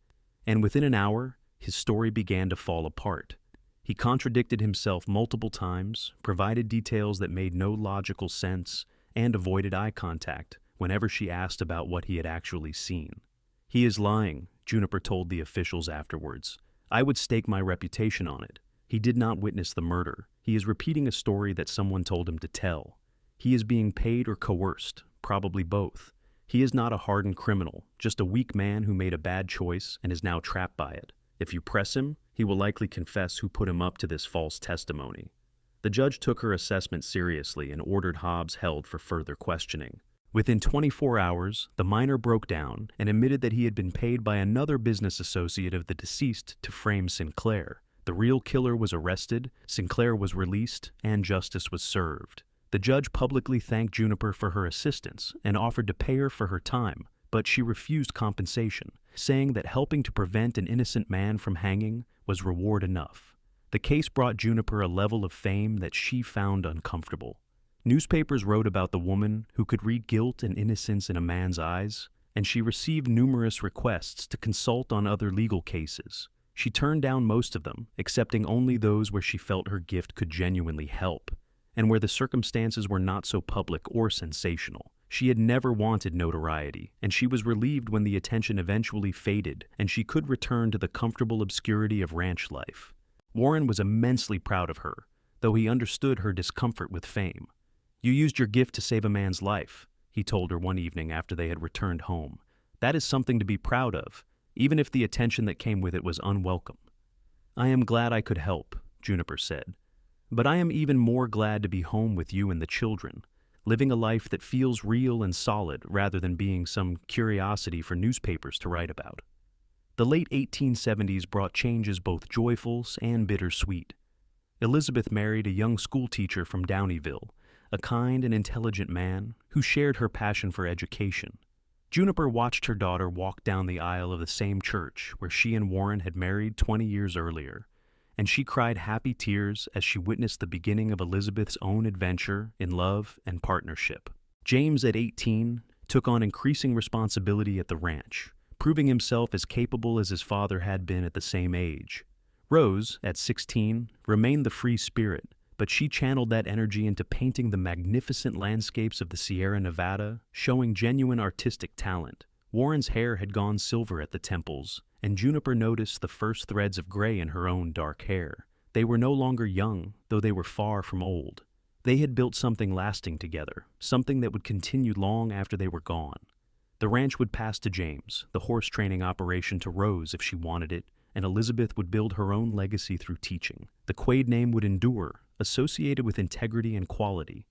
and within an hour, his story began to fall apart. He contradicted himself multiple times, provided details that made no logical sense, and avoided eye contact whenever she asked about what he had actually seen. "He is lying," Juniper told the officials afterwards. "I would stake my reputation on it. He did not witness the murder. He is repeating a story that someone told him to tell. He is being paid or coerced, probably both. He is not a hardened criminal, just a weak man who made a bad choice and is now trapped by it. If you press him, he will likely confess who put him up to this false testimony." The judge took her assessment seriously and ordered Hobbs held for further questioning. Within 24 hours, the miner broke down and admitted that he had been paid by another business associate of the deceased to frame Sinclair. The real killer was arrested, Sinclair was released, and justice was served. The judge publicly thanked Juniper for her assistance and offered to pay her for her time, but she refused compensation, saying that helping to prevent an innocent man from hanging was reward enough. The case brought Juniper a level of fame that she found uncomfortable. Newspapers wrote about the woman who could read guilt and innocence in a man's eyes, and she received numerous requests to consult on other legal cases. She turned down most of them, accepting only those where she felt her gift could genuinely help, and where the circumstances were not so public or sensational. She had never wanted notoriety, and she was relieved when the attention eventually faded and she could return to the comfortable obscurity of ranch life. Warren was immensely proud of her, though he understood her discomfort with fame. "You used your gift to save a man's life," he told her one evening after they had returned home. "That is something to be proud of, even if the attention that came with it was unwelcome." "I am glad I could help," Juniper said. "But I am even more glad to be home with you and the children, living a life that feels real and solid rather than being some curiosity for newspapers to write about." The late 1870s brought changes both joyful and bittersweet. Elizabeth married a young schoolteacher from Downieville, a kind and intelligent man who shared her passion for education. Juniper watched her daughter walk down the aisle of the same church where she and Warren had married 20 years earlier, and she cried happy tears as she witnessed the beginning of Elizabeth's own adventure in love and partnership. James, at 18, took on increasing responsibility at the ranch, proving himself as capable as his father had been at the same age. Rose, at 16, remained the free spirit, but she channeled that energy into painting the magnificent landscapes of the Sierra Nevada, showing genuine artistic talent. Warren's hair had gone silver at the temples, and Juniper noticed the first threads of gray in her own dark hair. They were no longer young, though they were far from old. They had built something lasting together, something that would continue long after they were gone. The ranch would pass to James, the horse training operation to Rose if she wanted it, and Elizabeth would build her own legacy through teaching. The Quade name would endure, associated with integrity and quality,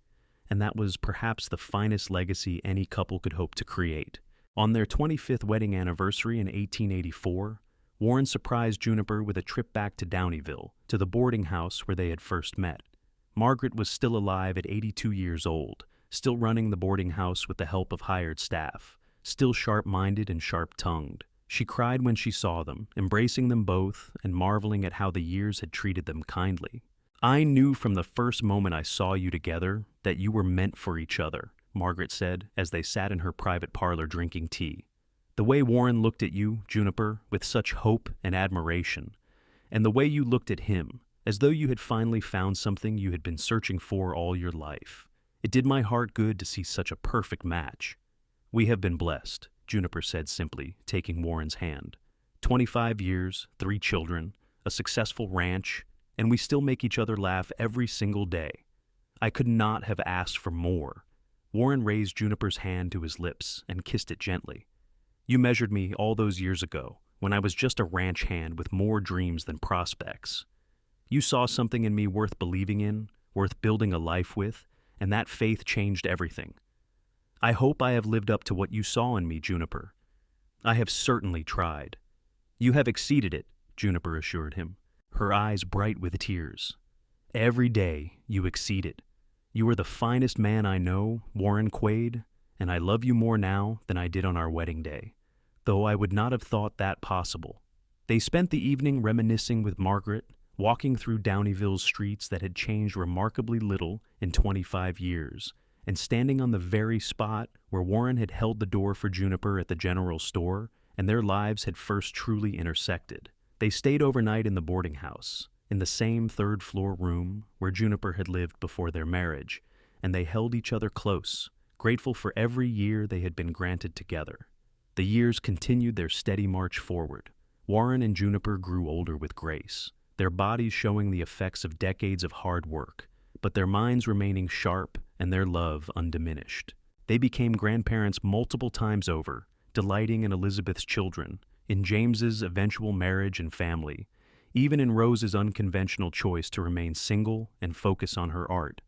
and that was perhaps the finest legacy any couple could hope to create. On their 25th wedding anniversary in 1884, Warren surprised Juniper with a trip back to Downieville, to the boarding house where they had first met. Margaret was still alive at 82 years old, still running the boarding house with the help of hired staff, still sharp-minded and sharp-tongued. She cried when she saw them, embracing them both and marveling at how the years had treated them kindly. "I knew from the first moment I saw you together that you were meant for each other," Margaret said as they sat in her private parlor drinking tea. "The way Warren looked at you, Juniper, with such hope and admiration, and the way you looked at him, as though you had finally found something you had been searching for all your life. It did my heart good to see such a perfect match." "We have been blessed," Juniper said simply, taking Warren's hand. 25 years, 3 children, a successful ranch, and we still make each other laugh every single day. I could not have asked for more." Warren raised Juniper's hand to his lips and kissed it gently. "You measured me all those years ago, when I was just a ranch hand with more dreams than prospects. You saw something in me worth believing in, worth building a life with, and that faith changed everything. I hope I have lived up to what you saw in me, Juniper. I have certainly tried." "You have exceeded it," Juniper assured him, her eyes bright with tears. "Every day you exceed it. You are the finest man I know, Warren Quade, and I love you more now than I did on our wedding day, though I would not have thought that possible." They spent the evening reminiscing with Margaret, walking through Downieville's streets that had changed remarkably little in 25 years, and standing on the very spot where Warren had held the door for Juniper at the general store, and their lives had first truly intersected. They stayed overnight in the boarding house, in the same third-floor room where Juniper had lived before their marriage, and they held each other close, grateful for every year they had been granted together. The years continued their steady march forward. Warren and Juniper grew older with grace, their bodies showing the effects of decades of hard work, but their minds remaining sharp and their love undiminished. They became grandparents multiple times over, delighting in Elizabeth's children, in James's eventual marriage and family, even in Rose's unconventional choice to remain single and focus on her art.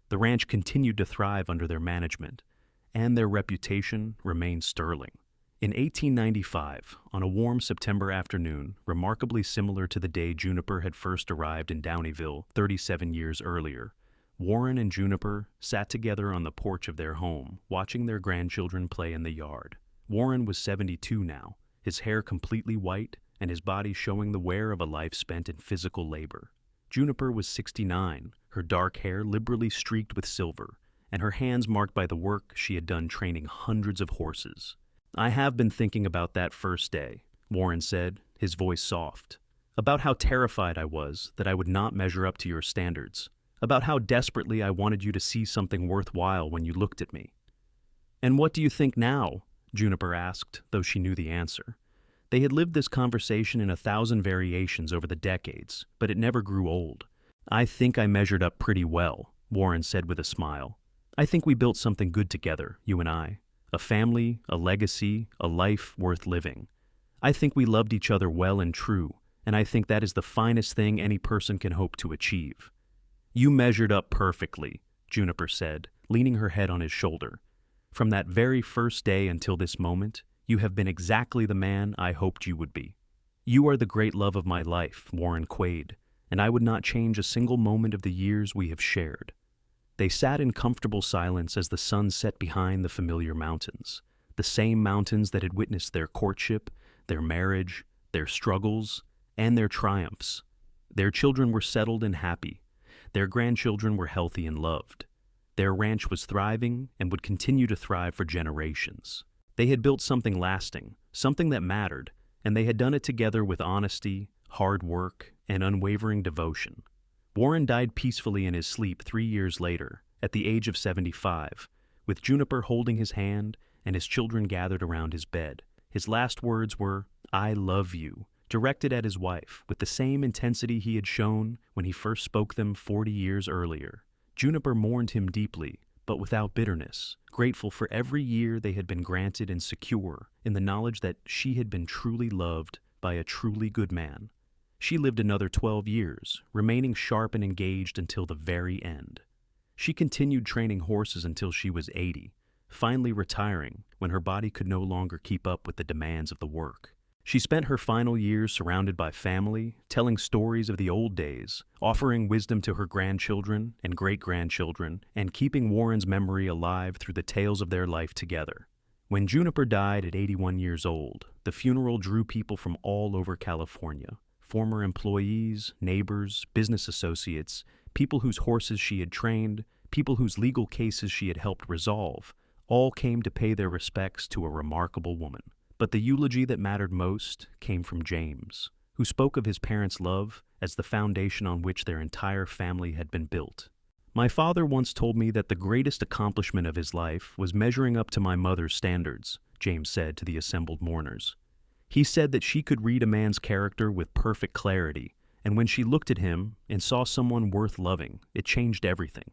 The ranch continued to thrive under their management, and their reputation remained sterling. In 1895, on a warm September afternoon, remarkably similar to the day Juniper had first arrived in Downieville 37 years earlier, Warren and Juniper sat together on the porch of their home, watching their grandchildren play in the yard. Warren was 72 now, his hair completely white and his body showing the wear of a life spent in physical labor. Juniper was 69, her dark hair liberally streaked with silver, and her hands marked by the work she had done training hundreds of horses. "I have been thinking about that first day," Warren said, his voice soft. "About how terrified I was that I would not measure up to your standards. About how desperately I wanted you to see something worthwhile when you looked at me." "And what do you think now?" Juniper asked, though she knew the answer. They had lived this conversation in 1,000 variations over the decades, but it never grew old. "I think I measured up pretty well," Warren said with a smile. "I think we built something good together, you and I. A family, a legacy, a life worth living. I think we loved each other well and true, and I think that is the finest thing any person can hope to achieve." "You measured up perfectly," Juniper said, leaning her head on his shoulder. "From that very first day until this moment, you have been exactly the man I hoped you would be. You are the great love of my life, Warren Quade, and I would not change a single moment of the years we have shared." They sat in comfortable silence as the sun set behind the familiar mountains, the same mountains that had witnessed their courtship, their marriage, their struggles, and their triumphs. Their children were settled and happy. Their grandchildren were healthy and loved. Their ranch was thriving and would continue to thrive for generations. They had built something lasting, something that mattered, and they had done it together with honesty, hard work, and unwavering devotion. Warren died peacefully in his sleep 3 years later, at the age of 75, with Juniper holding his hand and his children gathered around his bed. His last words were, "I love you," directed at his wife with the same intensity he had shown when he first spoke them 40 years earlier. Juniper mourned him deeply, but without bitterness, grateful for every year they had been granted and secure in the knowledge that she had been truly loved by a truly good man. She lived another 12 years, remaining sharp and engaged until the very end. She continued training horses until she was 80, finally retiring when her body could no longer keep up with the demands of the work. She spent her final years surrounded by family, telling stories of the old days, offering wisdom to her grandchildren and great-grandchildren, and keeping Warren's memory alive through the tales of their life together. When Juniper died at 81 years old, the funeral drew people from all over California. Former employees, neighbors, business associates, people whose horses she had trained, people whose legal cases she had helped resolve, all came to pay their respects to a remarkable woman. But the eulogy that mattered most came from James, who spoke of his parents' love as the foundation on which their entire family had been built. "My father once told me that the greatest accomplishment of his life was measuring up to my mother's standards," James said to the assembled mourners. "He said that she could read a man's character with perfect clarity, and when she looked at him and saw someone worth loving, it changed everything.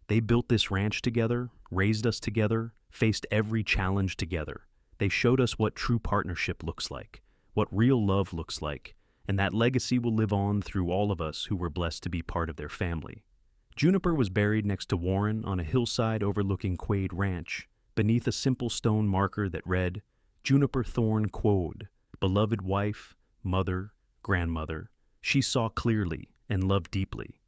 They built this ranch together, raised us together, faced every challenge together. They showed us what true partnership looks like, what real love looks like, and that legacy will live on through all of us who were blessed to be part of their family." Juniper was buried next to Warren on a hillside overlooking Quade Ranch, beneath a simple stone marker that read, "Juniper Thorne Quade, beloved wife, mother, grandmother. She saw clearly and loved deeply."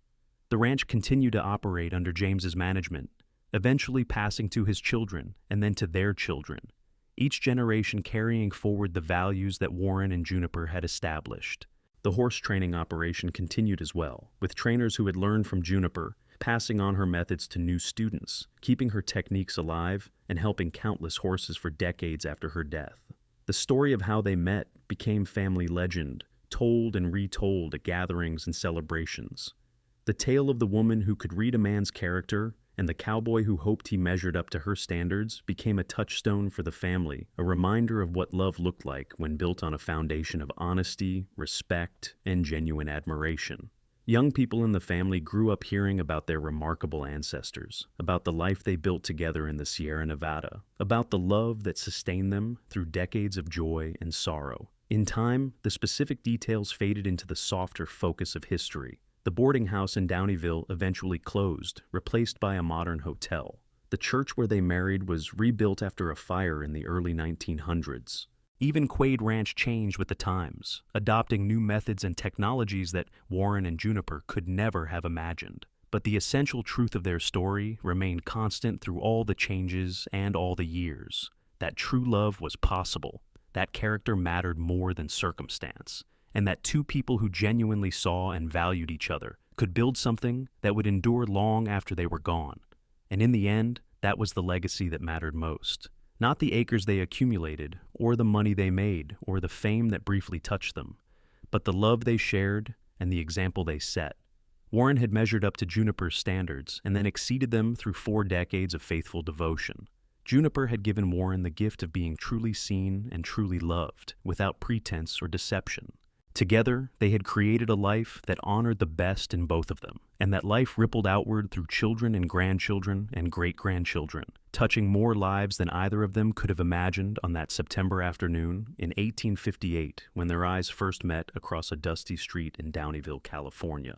The ranch continued to operate under James's management, eventually passing to his children and then to their children, each generation carrying forward the values that Warren and Juniper had established. The horse training operation continued as well, with trainers who had learned from Juniper passing on her methods to new students, keeping her techniques alive and helping countless horses for decades after her death. The story of how they met became family legend, told and retold at gatherings and celebrations. The tale of the woman who could read a man's character and the cowboy who hoped he measured up to her standards became a touchstone for the family, a reminder of what love looked like when built on a foundation of honesty, respect, and genuine admiration. Young people in the family grew up hearing about their remarkable ancestors, about the life they built together in the Sierra Nevada, about the love that sustained them through decades of joy and sorrow. In time, the specific details faded into the softer focus of history. The boarding house in Downieville eventually closed, replaced by a modern hotel. The church where they married was rebuilt after a fire in the early 1900s. Even Quade Ranch changed with the times, adopting new methods and technologies that Warren and Juniper could never have imagined. But the essential truth of their story remained constant through all the changes and all the years. That true love was possible, that character mattered more than circumstance, and that two people who genuinely saw and valued each other could build something that would endure long after they were gone. And in the end, that was the legacy that mattered most. Not the acres they accumulated, or the money they made, or the fame that briefly touched them, but the love they shared and the example they set. Warren had measured up to Juniper's standards and then exceeded them through 4 decades of faithful devotion. Juniper had given Warren the gift of being truly seen and truly loved, without pretense or deception. Together, they had created a life that honored the best in both of them, and that life rippled outward through children and grandchildren and great-grandchildren, touching more lives than either of them could have imagined on that September afternoon in 1858 when their eyes first met across a dusty street in Downieville, California.